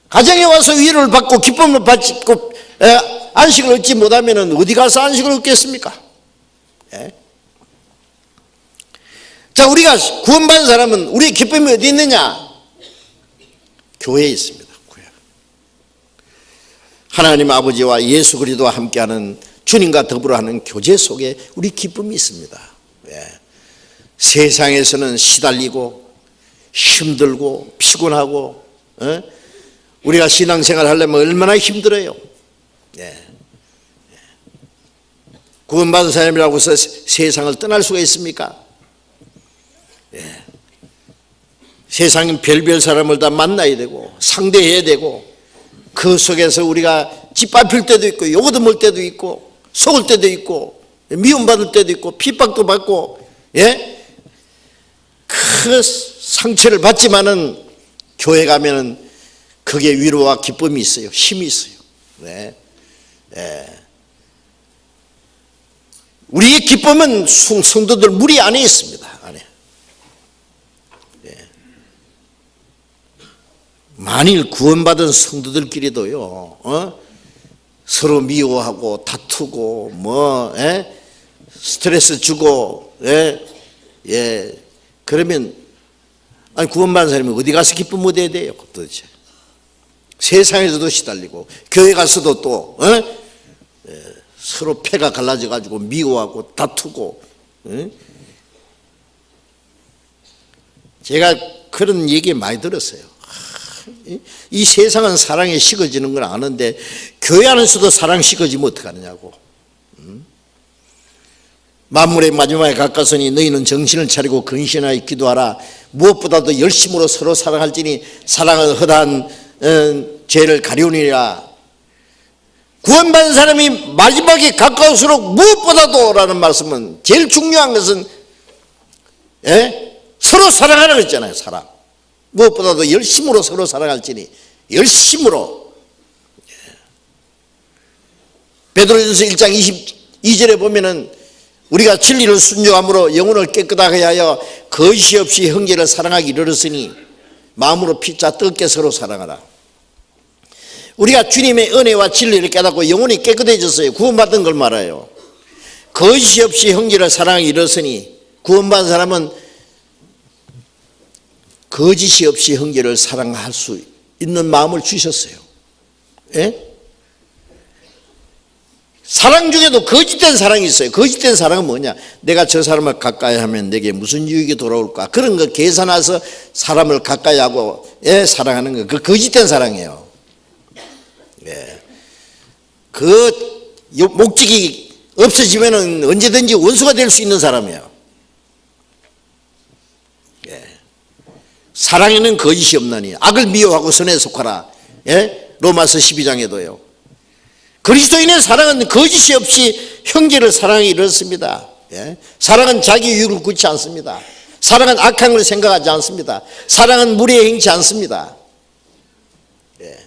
가정에 와서 위로를 받고 기쁨을 받고 안식을 얻지 못하면 어디 가서 안식을 얻겠습니까? 자, 우리가 구원받은 사람은 우리의 기쁨이 어디 있느냐? 교회에 있습니다. 교회. 하나님 아버지와 예수 그리스도와 함께하는, 주님과 더불어 하는 교제 속에 우리 기쁨이 있습니다. 세상에서는 시달리고 힘들고 피곤하고 우리가 신앙생활 하려면 얼마나 힘들어요. 구원받은 사람이라고 해서 세상을 떠날 수가 있습니까? 세상은 별별 사람을 다 만나야 되고 상대해야 되고, 그 속에서 우리가 짓밟힐 때도 있고 욕을 먹을 때도 있고 속을 때도 있고 미움받을 때도 있고 핍박도 받고 그 상처를 받지만은 교회 가면은 그게 위로와 기쁨이 있어요. 힘이 있어요. 우리의 기쁨은 성도들 무리 안에 있습니다. 안에. 만일 구원받은 성도들끼리도요, 서로 미워하고 다투고 스트레스 주고 그러면 아니 구원받은 사람이 어디 가서 기쁨 얻어야 돼요? 도대체. 세상에서도 시달리고 교회 가서도 또 서로 패가 갈라져 가지고 미워하고 다투고. 제가 그런 얘기 많이 들었어요. 이 세상은 사랑에 식어지는 걸 아는데 교회 안에서도 사랑 식어지면 어떡하느냐고. 만물의 마지막에 가까우니 너희는 정신을 차리고 근신하여 기도하라. 무엇보다도 열심으로 서로 사랑할지니 사랑은 허다한 죄를 가리우니라. 구원받은 사람이 마지막에 가까울수록 무엇보다도 라는 말씀은 제일 중요한 것은 예? 서로 사랑하라 그랬잖아요. 사랑. 무엇보다도 열심으로 서로 사랑할지니 열심으로. 베드로전서 1장 22절에 보면은 우리가 진리를 순종함으로 영혼을 깨끗하게 하여 거짓이 없이 형제를 사랑하기 이르렀으니 마음으로 피차 뜨겁게 서로 사랑하라. 우리가 주님의 은혜와 진리를 깨닫고 영혼이 깨끗해졌어요. 구원받은 걸 말해요. 거짓이 없이 형제를 사랑하기 이르렀으니 구원받은 사람은 거짓이 없이 형제를 사랑할 수 있는 마음을 주셨어요. 예? 사랑 중에도 거짓된 사랑이 있어요. 거짓된 사랑은 뭐냐? 내가 저 사람을 가까이 하면 내게 무슨 유익이 돌아올까? 그런 거 계산해서 사람을 가까이 하고 사랑하는 거. 그 거짓된 사랑이에요. 예. 그 목적이 없어지면 언제든지 원수가 될 수 있는 사람이에요. 예. 사랑에는 거짓이 없나니 악을 미워하고 선에 속하라. 예? 로마서 12장에도요. 그리스도인의 사랑은 거짓이 없이 형제를 사랑하기 이렇습니다. 예? 사랑은 자기 유익을 굳지 않습니다. 사랑은 악한 걸 생각하지 않습니다. 사랑은 무리에 행치 않습니다. 예.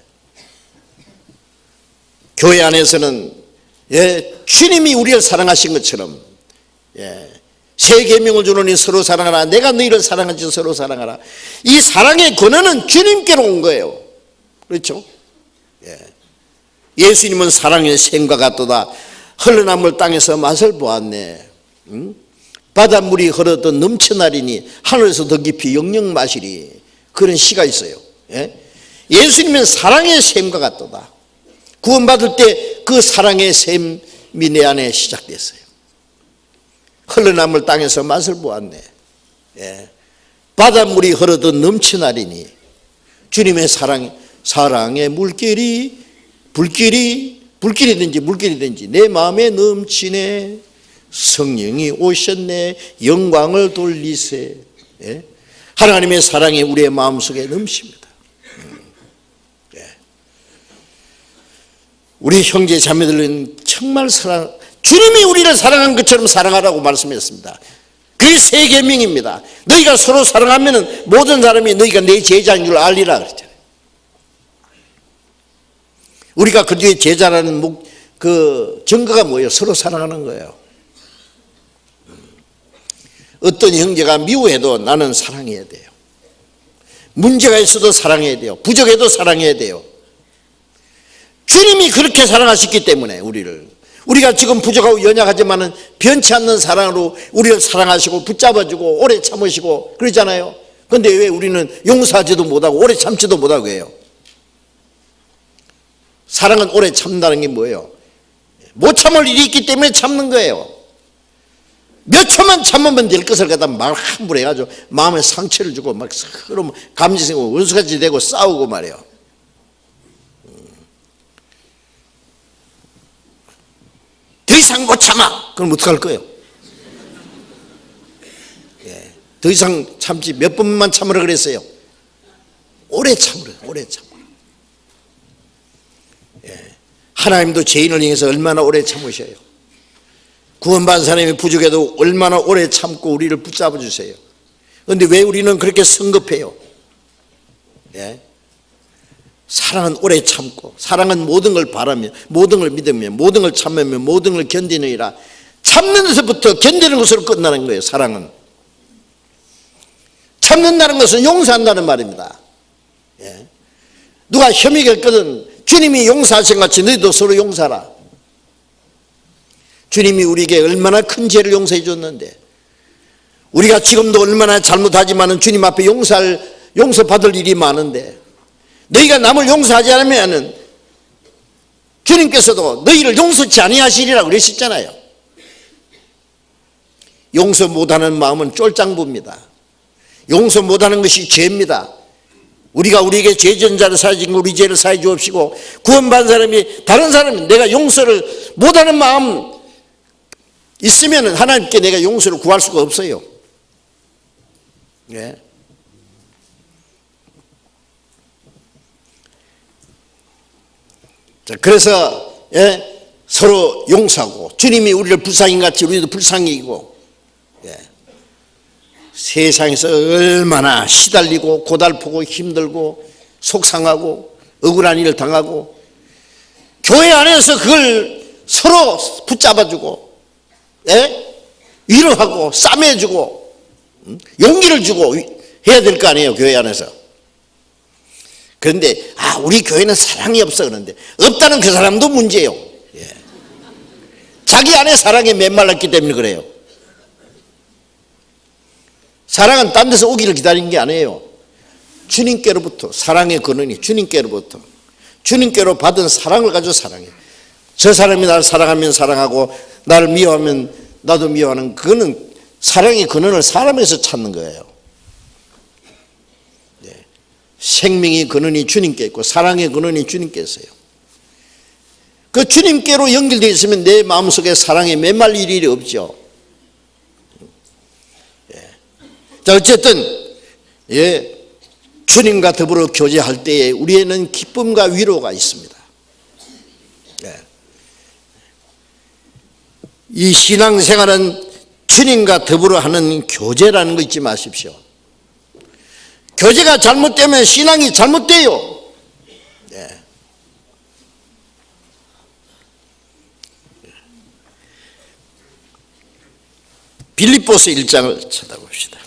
교회 안에서는 주님이 우리를 사랑하신 것처럼 새 계명을 주노니 서로 사랑하라. 내가 너희를 사랑하지 서로 사랑하라. 이 사랑의 권한은 주님께로 온 거예요. 그렇죠? 예수님은 사랑의 샘과 같도다. 흘러남을 땅에서 맛을 보았네. 바닷물이 흐르듯 넘쳐나리니 하늘에서 더 깊이 영영 마시리. 그런 시가 있어요. 예수님은 사랑의 샘과 같도다. 구원받을 때 그 사랑의 샘이 내 안에 시작됐어요. 흘러남을 땅에서 맛을 보았네. 바닷물이 흐르듯 넘쳐나리니 주님의 사랑의 불길이든지 내 마음에 넘치네. 성령이 오셨네. 영광을 돌리세. 하나님의 사랑이 우리의 마음속에 넘칩니다. 우리 형제 자매들은 정말 주님이 우리를 사랑한 것처럼 사랑하라고 말씀했습니다. 그게 새 계명입니다. 너희가 서로 사랑하면 모든 사람이 너희가 내 제자인 줄 알리라 그랬잖아요. 우리가 그 뒤에 제자라는 그 증거가 뭐예요? 서로 사랑하는 거예요. 어떤 형제가 미워해도 나는 사랑해야 돼요. 문제가 있어도 사랑해야 돼요. 부족해도 사랑해야 돼요. 주님이 그렇게 사랑하셨기 때문에 우리가 지금 부족하고 연약하지만은 변치 않는 사랑으로 우리를 사랑하시고 붙잡아주고 오래 참으시고 그러잖아요. 그런데 왜 우리는 용서하지도 못하고 오래 참지도 못하고 해요? 사랑은 오래 참는다는 게 뭐예요? 못 참을 일이 있기 때문에 참는 거예요. 몇 초만 참으면 될 것을 갖다 말 함부로 해가지고 마음에 상처를 주고 막 서로 감지생고 원수같이 되고 싸우고 말이에요. 더 이상 못 참아. 그럼 어떡할 거예요? 더 이상 참지 몇 번만 참으라 그랬어요. 오래 참으라. 하나님도 죄인을 향해서 얼마나 오래 참으셔요. 구원받은 사람이 부족해도 얼마나 오래 참고 우리를 붙잡아 주세요. 그런데 왜 우리는 그렇게 성급해요? 사랑은 오래 참고, 사랑은 모든 걸 바라며, 모든 걸 믿으며, 모든 걸 참으며, 모든 걸 견디느니라. 참는 데서부터 견디는 것으로 끝나는 거예요. 사랑은 참는다는 것은 용서한다는 말입니다. 누가 혐의가 있거든 주님이 용서하신 같이 너희도 서로 용서하라. 주님이 우리에게 얼마나 큰 죄를 용서해 줬는데, 우리가 지금도 얼마나 잘못하지만 주님 앞에 용서받을 일이 많은데, 너희가 남을 용서하지 않으면 주님께서도 너희를 용서치 아니하시리라고 그러셨잖아요. 용서 못하는 마음은 쫄짱부입니다. 용서 못하는 것이 죄입니다. 우리가 우리에게 죄 지은 자를 사해 주고 우리 죄를 사해 주옵시고, 구원받은 사람이 다른 사람이 내가 용서를 못하는 마음 있으면 하나님께 내가 용서를 구할 수가 없어요. 자, 그래서 서로 용서하고, 주님이 우리를 불쌍히 같이 우리도 불쌍히 이고, 세상에서 얼마나 시달리고 고달프고 힘들고 속상하고 억울한 일을 당하고 교회 안에서 그걸 서로 붙잡아주고 위로하고 싸매주고 용기를 주고 해야 될 거 아니에요, 교회 안에서. 그런데 우리 교회는 사랑이 없어. 그런데 없다는 그 사람도 문제예요. 자기 안에 사랑에 메말랐기 때문에 그래요. 사랑은 딴 데서 오기를 기다리는 게 아니에요. 주님께로부터 사랑의 근원이 주님께로부터 주님께로 받은 사랑을 가지고 사랑해요. 저 사람이 나를 사랑하면 사랑하고 나를 미워하면 나도 미워하는, 그거는 사랑의 근원을 사람에서 찾는 거예요. 생명의 근원이 주님께 있고 사랑의 근원이 주님께 있어요. 그 주님께로 연결되어 있으면 내 마음속에 사랑에 메말릴 일이 없죠. 자, 어쨌든 주님과 더불어 교제할 때에 우리에는 기쁨과 위로가 있습니다. 이 신앙생활은 주님과 더불어 하는 교제라는 거 잊지 마십시오. 교제가 잘못되면 신앙이 잘못돼요. 빌립보서 1장을 쳐다봅시다.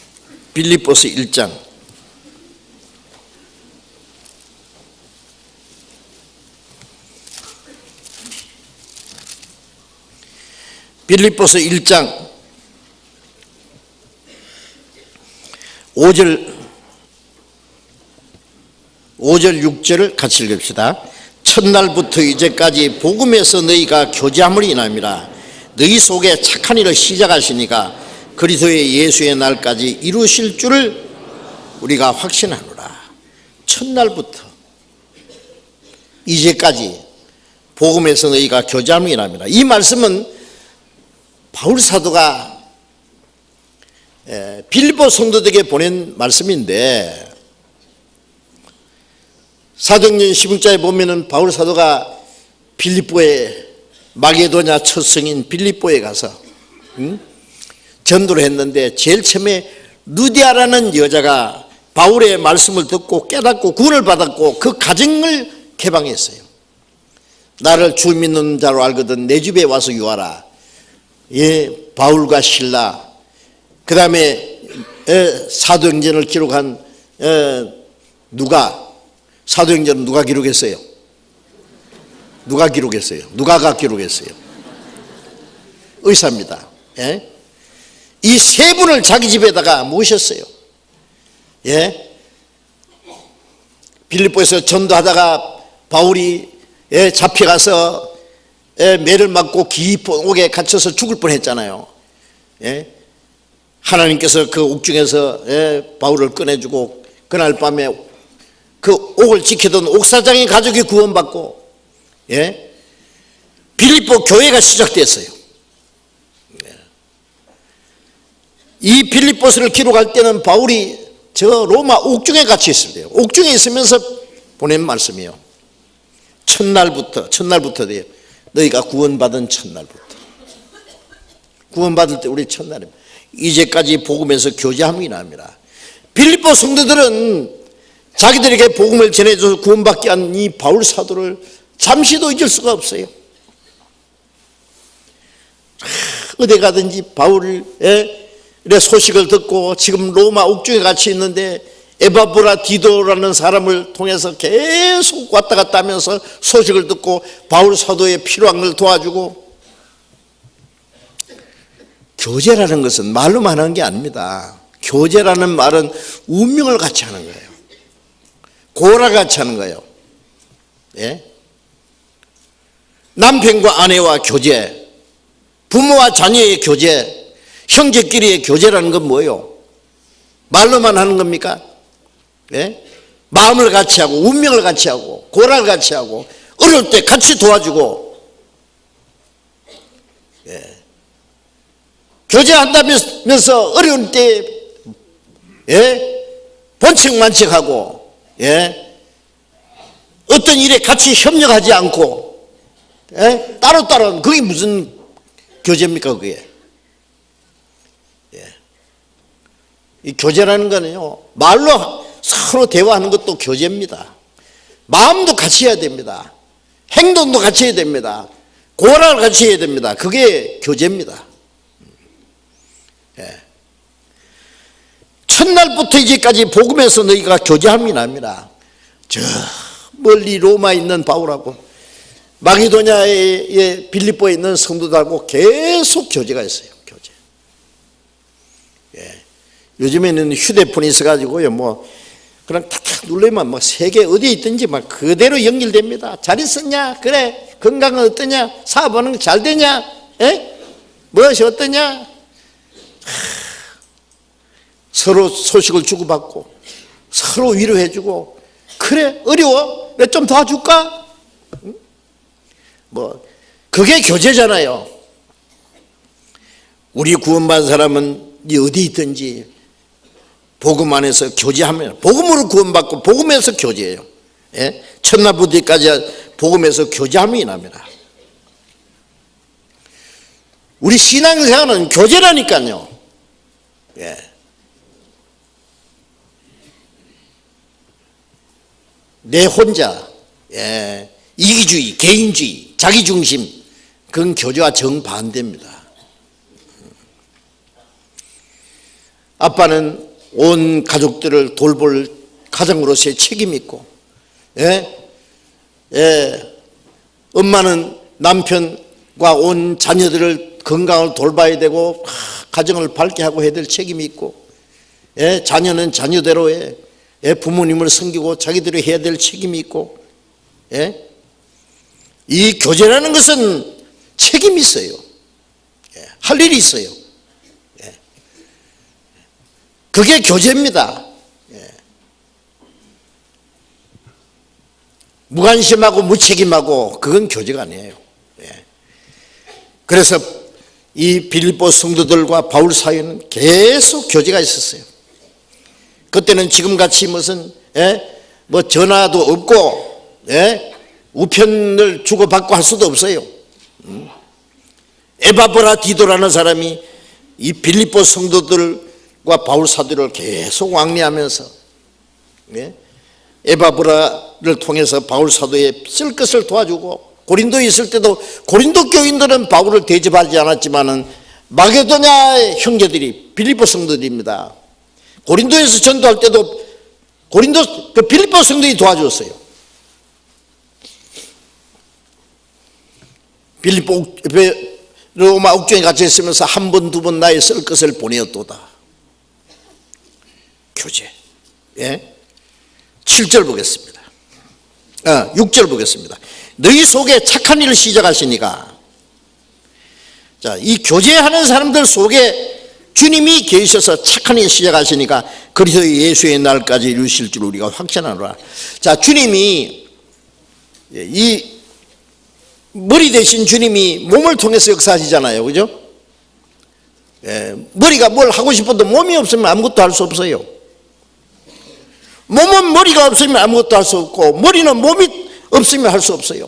빌립보서 1장. 빌립보서 1장 5절 6절을 같이 읽읍시다. 첫날부터 이제까지 복음에서 너희가 교제함을 인함이라. 너희 속에 착한 일을 시작하시니까 그리스도의 예수의 날까지 이루실 줄을 우리가 확신하노라. 첫날부터 이제까지 복음에서 너희가 교제함을 인함이라. 이 말씀은 바울 사도가 빌립보 성도들에게 보낸 말씀인데, 사도행전 16장에 보면은 바울 사도가 빌립보에, 마게도냐 첫 성인 빌립보에 가서 전도를 했는데, 제일 처음에 루디아라는 여자가 바울의 말씀을 듣고 깨닫고 구원을 받았고 그 가정을 개방했어요. 나를 주 믿는 자로 알거든 내 집에 와서 유하라. 바울과 실라, 그 다음에 사도행전을 기록한 누가, 사도행전은 누가 기록했어요? 누가가 기록했어요. 의사입니다. 이 세 분을 자기 집에다가 모셨어요. 빌립보에서 전도하다가 바울이 잡혀가서 매를 맞고 깊은 옥에 갇혀서 죽을 뻔했잖아요. 하나님께서 그 옥중에서 바울을 꺼내주고 그날 밤에 그 옥을 지키던 옥사장의 가족이 구원받고 빌립보 교회가 시작됐어요. 이 빌립보서를 기록할 때는 바울이 저 로마 옥중에 갇혀 있을 때요. 옥중에 있으면서 보낸 말씀이에요. 첫날부터 돼요. 너희가 구원받은 첫날부터. 구원받을 때 우리 첫날입니다. 이제까지 복음에서 교제함이 납니다. 빌립보 성도들은 자기들에게 복음을 전해줘서 구원받게 한 이 바울 사도를 잠시도 잊을 수가 없어요. 어디 가든지 바울의 소식을 듣고 지금 로마 옥중에 같이 있는데 에바브라 디도라는 사람을 통해서 계속 왔다 갔다 하면서 소식을 듣고 바울 사도의 필요한 걸 도와주고. 교제라는 것은 말로만 하는 게 아닙니다. 교제라는 말은 운명을 같이 하는 거예요. 고라 같이 하는 거예요. 남편과 아내와 교제, 부모와 자녀의 교제, 형제끼리의 교제라는 건 뭐예요? 말로만 하는 겁니까? 마음을 같이 하고 운명을 같이 하고 고라를 같이 하고 어려울 때 같이 도와주고. 교제한다면서 어려운 때 본책만책하고 어떤 일에 같이 협력하지 않고 따로따로, 그게 무슨 교제입니까 그게? 이 교제라는 거는요, 말로 서로 대화하는 것도 교제입니다. 마음도 같이 해야 됩니다. 행동도 같이 해야 됩니다. 고락을 같이 해야 됩니다. 그게 교제입니다. 예. 첫날부터 이제까지 복음에서 너희가 교제함이 납니다. 저 멀리 로마에 있는 바울하고 마게도냐의 빌립보에 있는 성도들하고 계속 교제가 있어요. 교제. 예. 요즘에는 휴대폰이 있어가지고요, 뭐 그냥 탁탁 누르면 뭐 세계 어디에 있든지 막 그대로 연결됩니다. 잘 있었냐? 그래. 건강은 어떠냐? 사업하는 거 잘 되냐? 예? 무엇이 어떠냐? 서로 소식을 주고받고 서로 위로해주고, 그래 어려워? 내가 좀 도와줄까? 뭐 그게 교제잖아요. 우리 구원받은 사람은 어디 있든지 복음 안에서 교제하면, 복음으로 구원받고 복음에서 교제해요. 예? 천나부디까지 복음에서 교제함이 납니다. 우리 신앙생활은 교제라니까요. 예. 내 혼자, 예, 이기주의, 개인주의, 자기중심, 그건 교제와 정반대입니다. 아빠는 온 가족들을 돌볼 가장으로서의 책임이 있고, 예? 예, 엄마는 남편과 온 자녀들을 건강을 돌봐야 되고 가정을 밝게 하고 해야 될 책임이 있고, 예, 자녀는 자녀대로의, 예, 부모님을 섬기고 자기들이 해야 될 책임이 있고, 예? 이 교제라는 것은 책임이 있어요. 예, 할 일이 있어요. 예. 그게 교제입니다. 예. 무관심하고 무책임하고 그건 교제가 아니에요. 예. 그래서 이 빌립보 성도들과 바울 사이에는 계속 교제가 있었어요. 그때는 지금같이 무슨, 예? 뭐 전화도 없고, 예? 우편을 주고받고 할 수도 없어요. 에바브라디도라는 사람이 이 빌립보 성도들과 바울 사도를 계속 왕래하면서, 예? 에바브라를 통해서 바울 사도의 쓸 것을 도와주고, 고린도에 있을 때도 고린도 교인들은 바울을 대접하지 않았지만은 마게도냐의 형제들이 빌립보 성도들입니다. 고린도에서 전도할 때도 고린도 그 빌립보 성도들이 도와줬어요. 빌립보 로마 옥중에 갇혀 있으면서 한 번 두 번 나의 쓸 것을 보내었도다. 교제. 예? 7절 보겠습니다. 6절 보겠습니다. 너희 속에 착한 일을 시작하시니까. 자, 이 교제하는 사람들 속에 주님이 계셔서 착한 일 시작하시니까 그리스도 예수의 날까지 이루실 줄 우리가 확신하노라. 자, 주님이 이 머리 대신 주님이 몸을 통해서 역사하시잖아요. 그죠? 예, 머리가 뭘 하고 싶어도 몸이 없으면 아무것도 할 수 없어요. 몸은 머리가 없으면 아무것도 할 수 없고, 머리는 몸이 없으면 할 수 없어요.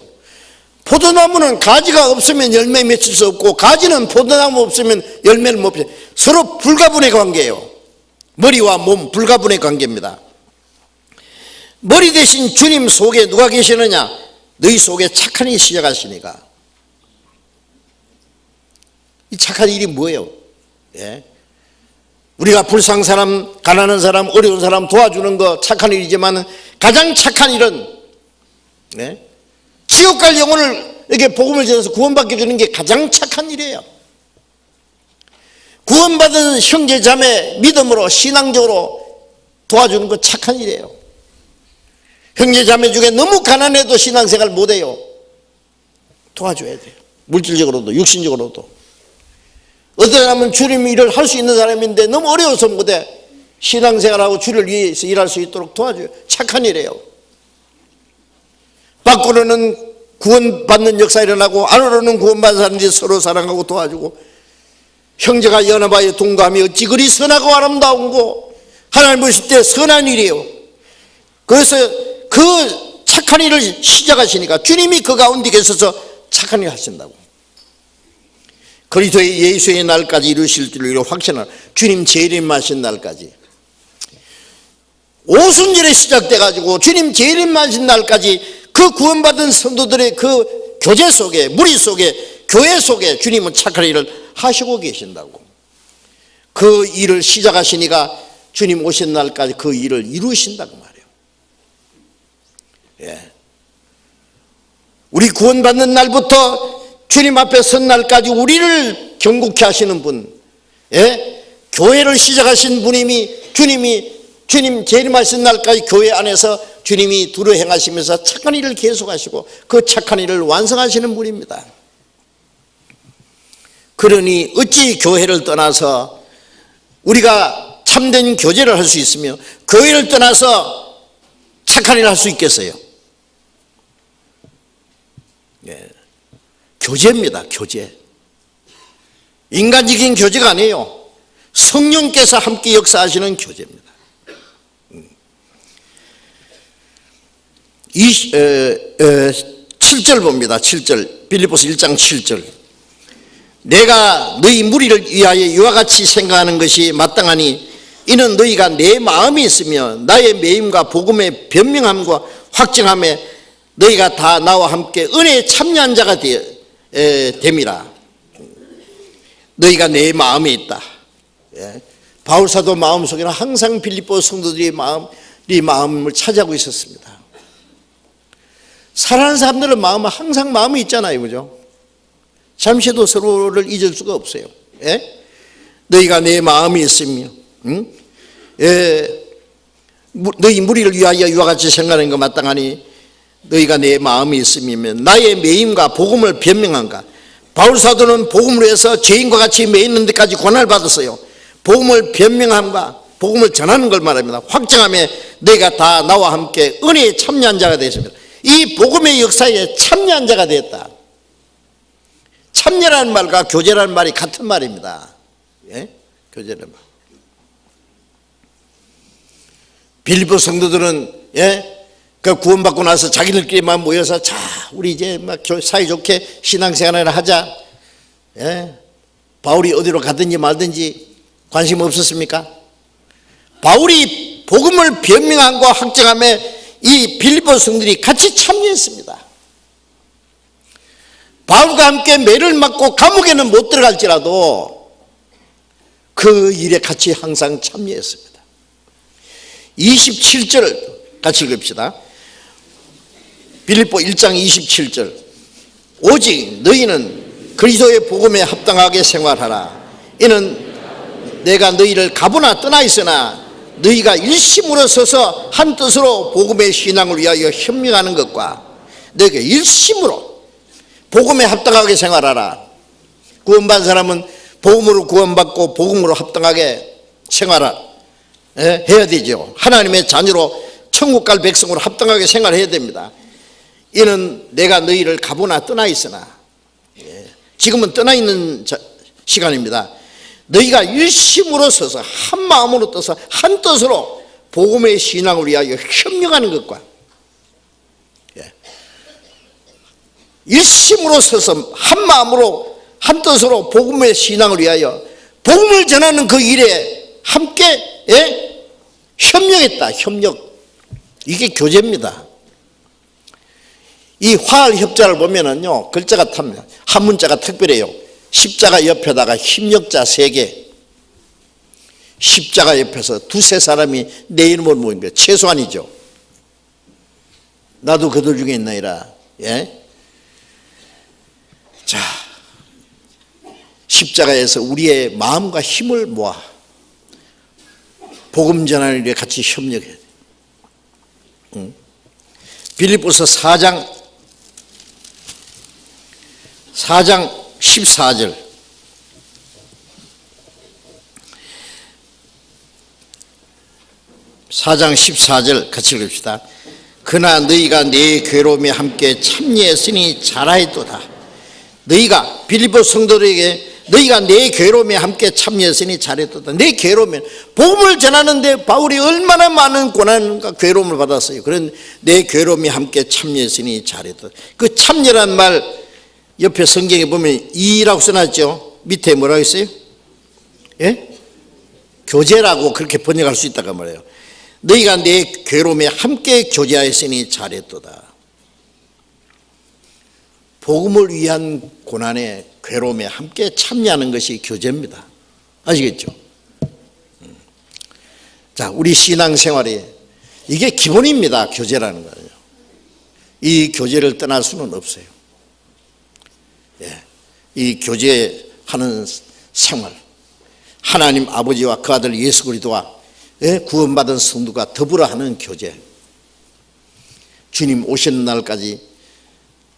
포도나무는 가지가 없으면 열매 맺을 수 없고, 가지는 포도나무 없으면 열매를 못 맺어요. 서로 불가분의 관계예요. 머리와 몸 불가분의 관계입니다. 머리 대신 주님 속에 누가 계시느냐? 너희 속에 착한 일이 시작하시니까. 이 착한 일이 뭐예요? 예? 우리가 불쌍한 사람, 가난한 사람, 어려운 사람 도와주는 거 착한 일이지만 가장 착한 일은, 예? 지옥 갈 영혼을 이렇게 복음을 전해서 구원받게 주는 게 가장 착한 일이에요. 구원받은 형제 자매 믿음으로 신앙적으로 도와주는 거 착한 일이에요. 형제 자매 중에 너무 가난해도 신앙생활 못해요. 도와줘야 돼요. 물질적으로도 육신적으로도. 어떤 사람은 주님 일을 할 수 있는 사람인데 너무 어려워서 못해. 신앙생활하고 주를 위해서 일할 수 있도록 도와줘요. 착한 일이에요. 밖으로는 구원받는 역사 일어나고 안으로는 구원받은 사람들이 서로 사랑하고 도와주고, 형제가 연합하여 동감이 어찌 그리 선하고 아름다운고, 하나님 보실 때 선한 일이에요. 그래서 그 착한 일을 시작하시니까 주님이 그 가운데 계셔서 착한 일을 하신다고. 그리스도의 예수의 날까지 이루실 줄을 확신하는, 주님 재림하신 날까지. 오순절에 시작돼가지고 주님 재림하신 날까지 그 구원받은 성도들의 그 교제 속에, 무리 속에, 교회 속에 주님은 착한 일을 하시고 계신다고. 그 일을 시작하시니까 주님 오신 날까지 그 일을 이루신다고 말이에요. 예. 우리 구원받는 날부터 주님 앞에 선 날까지 우리를 경고케 하시는 분, 예? 교회를 시작하신 분님이 주님 재림하신 날까지 교회 안에서 주님이 두루 행하시면서 착한 일을 계속하시고 그 착한 일을 완성하시는 분입니다. 그러니 어찌 교회를 떠나서 우리가 참된 교제를 할 수 있으며 교회를 떠나서 착한 일을 할 수 있겠어요? 예. 교제입니다. 교제. 인간적인 교제가 아니에요. 성령께서 함께 역사하시는 교제입니다. 7절 봅니다. 7절 빌립보서 1장 7절. 내가 너희 무리를 위하여 이와 같이 생각하는 것이 마땅하니 이는 너희가 내 마음이 있으며 나의 매임과 복음의 변명함과 확증함에 너희가 다 나와 함께 은혜에 참여한 자가 됨이라. 너희가 내 마음에 있다. 예. 바울사도 마음속에는 항상 빌립보 성도들의 마음을 차지하고 있었습니다. 사랑하는 사람들의 마음은 항상 마음이 있잖아요. 그죠? 잠시도 서로를 잊을 수가 없어요. 예? 너희가 내 마음이 있으며 너희 무리를 위하여 이와 같이 생각하는 것 마땅하니 너희가 내 마음이 있으면 나의 매임과 복음을 변명한가. 바울사도는 복음으로 해서 죄인과 같이 매이는 데까지 고난을 받았어요. 복음을 변명함과 복음을 전하는 걸 말합니다. 확정함에 너희가 다 나와 함께 은혜에 참여한 자가 되었습니다. 이 복음의 역사에 참여한 자가 되었다. 참여라는 말과 교제라는 말이 같은 말입니다. 예? 교제라는 말. 빌립보 성도들은 그 구원받고 나서 자기들끼리만 모여서 자 우리 이제 막 사이좋게 신앙생활을 하자. 바울이 어디로 가든지 말든지 관심 없었습니까? 바울이 복음을 변명함과 확정함에 이 빌립보 성도들이 같이 참여했습니다. 바울과 함께 매를 맞고 감옥에는 못 들어갈지라도 그 일에 같이 항상 참여했습니다. 27절 같이 읽읍시다. 빌립보 1장 27절. 오직 너희는 그리스도의 복음에 합당하게 생활하라. 이는 내가 너희를 가보나 떠나 있으나 너희가 일심으로 서서 한 뜻으로 복음의 신앙을 위하여 협력하는 것과 너희가 일심으로 복음에 합당하게 생활하라. 구원받은 사람은 복음으로 구원받고 복음으로 합당하게 생활해야 되죠. 하나님의 자녀로 천국 갈 백성으로 합당하게 생활해야 됩니다. 이는 내가 너희를 가보나 떠나 있으나, 지금은 떠나 있는 시간입니다. 너희가 일심으로 서서 한 마음으로 떠서 한 뜻으로 복음의 신앙을 위하여 협력하는 것과 일심으로 서서 한 마음으로 한 뜻으로 복음의 신앙을 위하여 복음을 전하는 그 일에 함께 협력했다. 협력. 이게 교제입니다. 이 화합자를 보면은요, 글자가 탑니다. 한문자가 특별해요. 십자가 옆에다가 힘력자 3개. 십자가 옆에서 두세 사람이 내 이름을 모입니다. 최소한이죠. 나도 그들 중에 있나이다. 자, 십자가에서 우리의 마음과 힘을 모아 복음 전하는 일에 같이 협력해야 돼. 빌립보서 4장 14절. 같이 읽읍시다. 그러나 너희가 내 괴로움에 함께 참여했으니 잘하였도다. 너희가 빌립보 성도들에게 너희가 내 괴로움에 함께 참여했으니 잘했도다. 내 괴로움에 복음을 전하는데 바울이 얼마나 많은 고난과 괴로움을 받았어요. 그런 내 괴로움에 함께 참여했으니 잘했도다. 그 참여란 말 옆에 성경에 보면 이라고 써놨죠. 밑에 뭐라고 했어요? 교제라고 그렇게 번역할 수 있다고 말해요. 너희가 내 괴로움에 함께 교제하였으니 잘했도다. 복음을 위한 고난에 괴로움에 함께 참여하는 것이 교제입니다. 아시겠죠? 자, 우리 신앙생활에 이게 기본입니다. 교제라는 거예요. 이 교제를 떠날 수는 없어요. 이 교제하는 생활, 하나님 아버지와 그 아들 예수 그리스도와 구원받은 성도가 더불어 하는 교제, 주님 오시는 날까지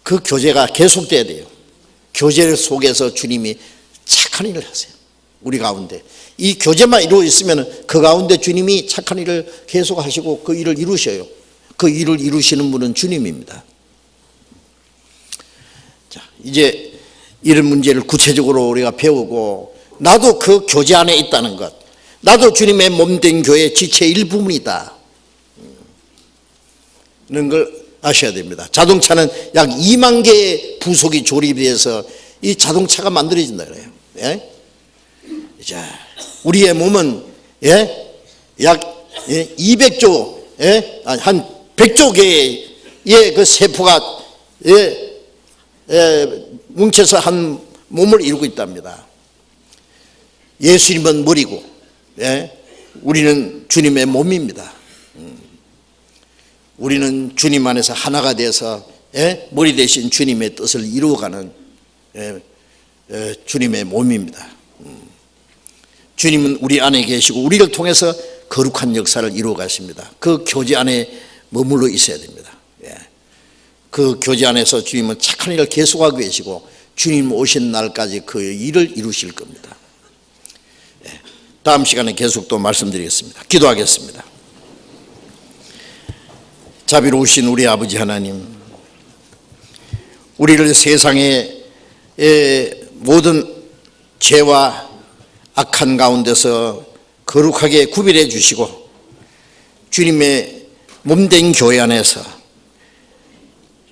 그 교제가 계속돼야 돼요. 교제 속에서 주님이 착한 일을 하세요. 우리 가운데 이 교제만 이루어 있으면 그 가운데 주님이 착한 일을 계속 하시고 그 일을 이루셔요. 그 일을 이루시는 분은 주님입니다. 자, 이제 이런 문제를 구체적으로 우리가 배우고, 나도 그 교제 안에 있다는 것, 나도 주님의 몸된 교회 지체의 일부분이다 는 걸 아셔야 됩니다. 자동차는 약 2만 개의 부속이 조립돼서 이 자동차가 만들어진다 그래요. 자, 우리의 몸은 약 200조, 한 100조 개의 그 세포가 뭉쳐서 한 몸을 이루고 있답니다. 예수님은 머리고, 우리는 주님의 몸입니다. 우리는 주님 안에서 하나가 돼서 머리 대신 주님의 뜻을 이루어가는 주님의 몸입니다. 주님은 우리 안에 계시고 우리를 통해서 거룩한 역사를 이루어 가십니다. 그 교제 안에 머물러 있어야 됩니다. 그 교제 안에서 주님은 착한 일을 계속하고 계시고 주님 오신 날까지 그 일을 이루실 겁니다. 다음 시간에 계속 또 말씀드리겠습니다. 기도하겠습니다. 자비로우신 우리 아버지 하나님, 우리를 세상의 모든 죄와 악한 가운데서 거룩하게 구별해 주시고 주님의 몸된 교회 안에서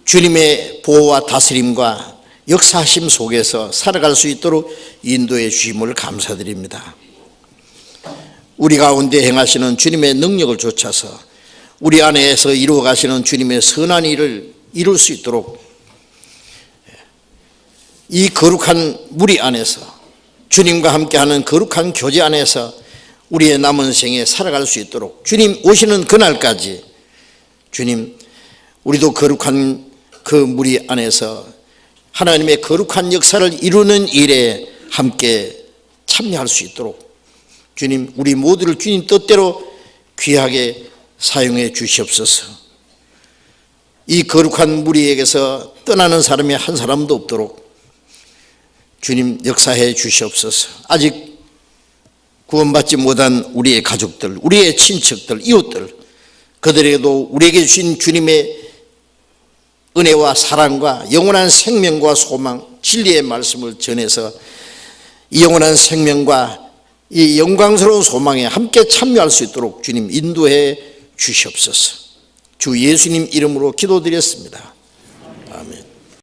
주님의 보호와 다스림과 역사하심 속에서 살아갈 수 있도록 인도해 주심을 감사드립니다. 우리 가운데 행하시는 주님의 능력을 좇아서 우리 안에서 이루어 가시는 주님의 선한 일을 이룰 수 있도록 이 거룩한 무리 안에서 주님과 함께하는 거룩한 교제 안에서 우리의 남은 생에 살아갈 수 있도록 주님 오시는 그날까지 주님, 우리도 거룩한 그 무리 안에서 하나님의 거룩한 역사를 이루는 일에 함께 참여할 수 있도록 주님, 우리 모두를 주님 뜻대로 귀하게 사용해 주시옵소서. 이 거룩한 무리에게서 떠나는 사람이 한 사람도 없도록 주님 역사해 주시옵소서. 아직 구원받지 못한 우리의 가족들, 우리의 친척들, 이웃들, 그들에게도 우리에게 주신 주님의 은혜와 사랑과 영원한 생명과 소망, 진리의 말씀을 전해서 이 영원한 생명과 이 영광스러운 소망에 함께 참여할 수 있도록 주님 인도해 주시옵소서. 주 예수님 이름으로 기도드렸습니다.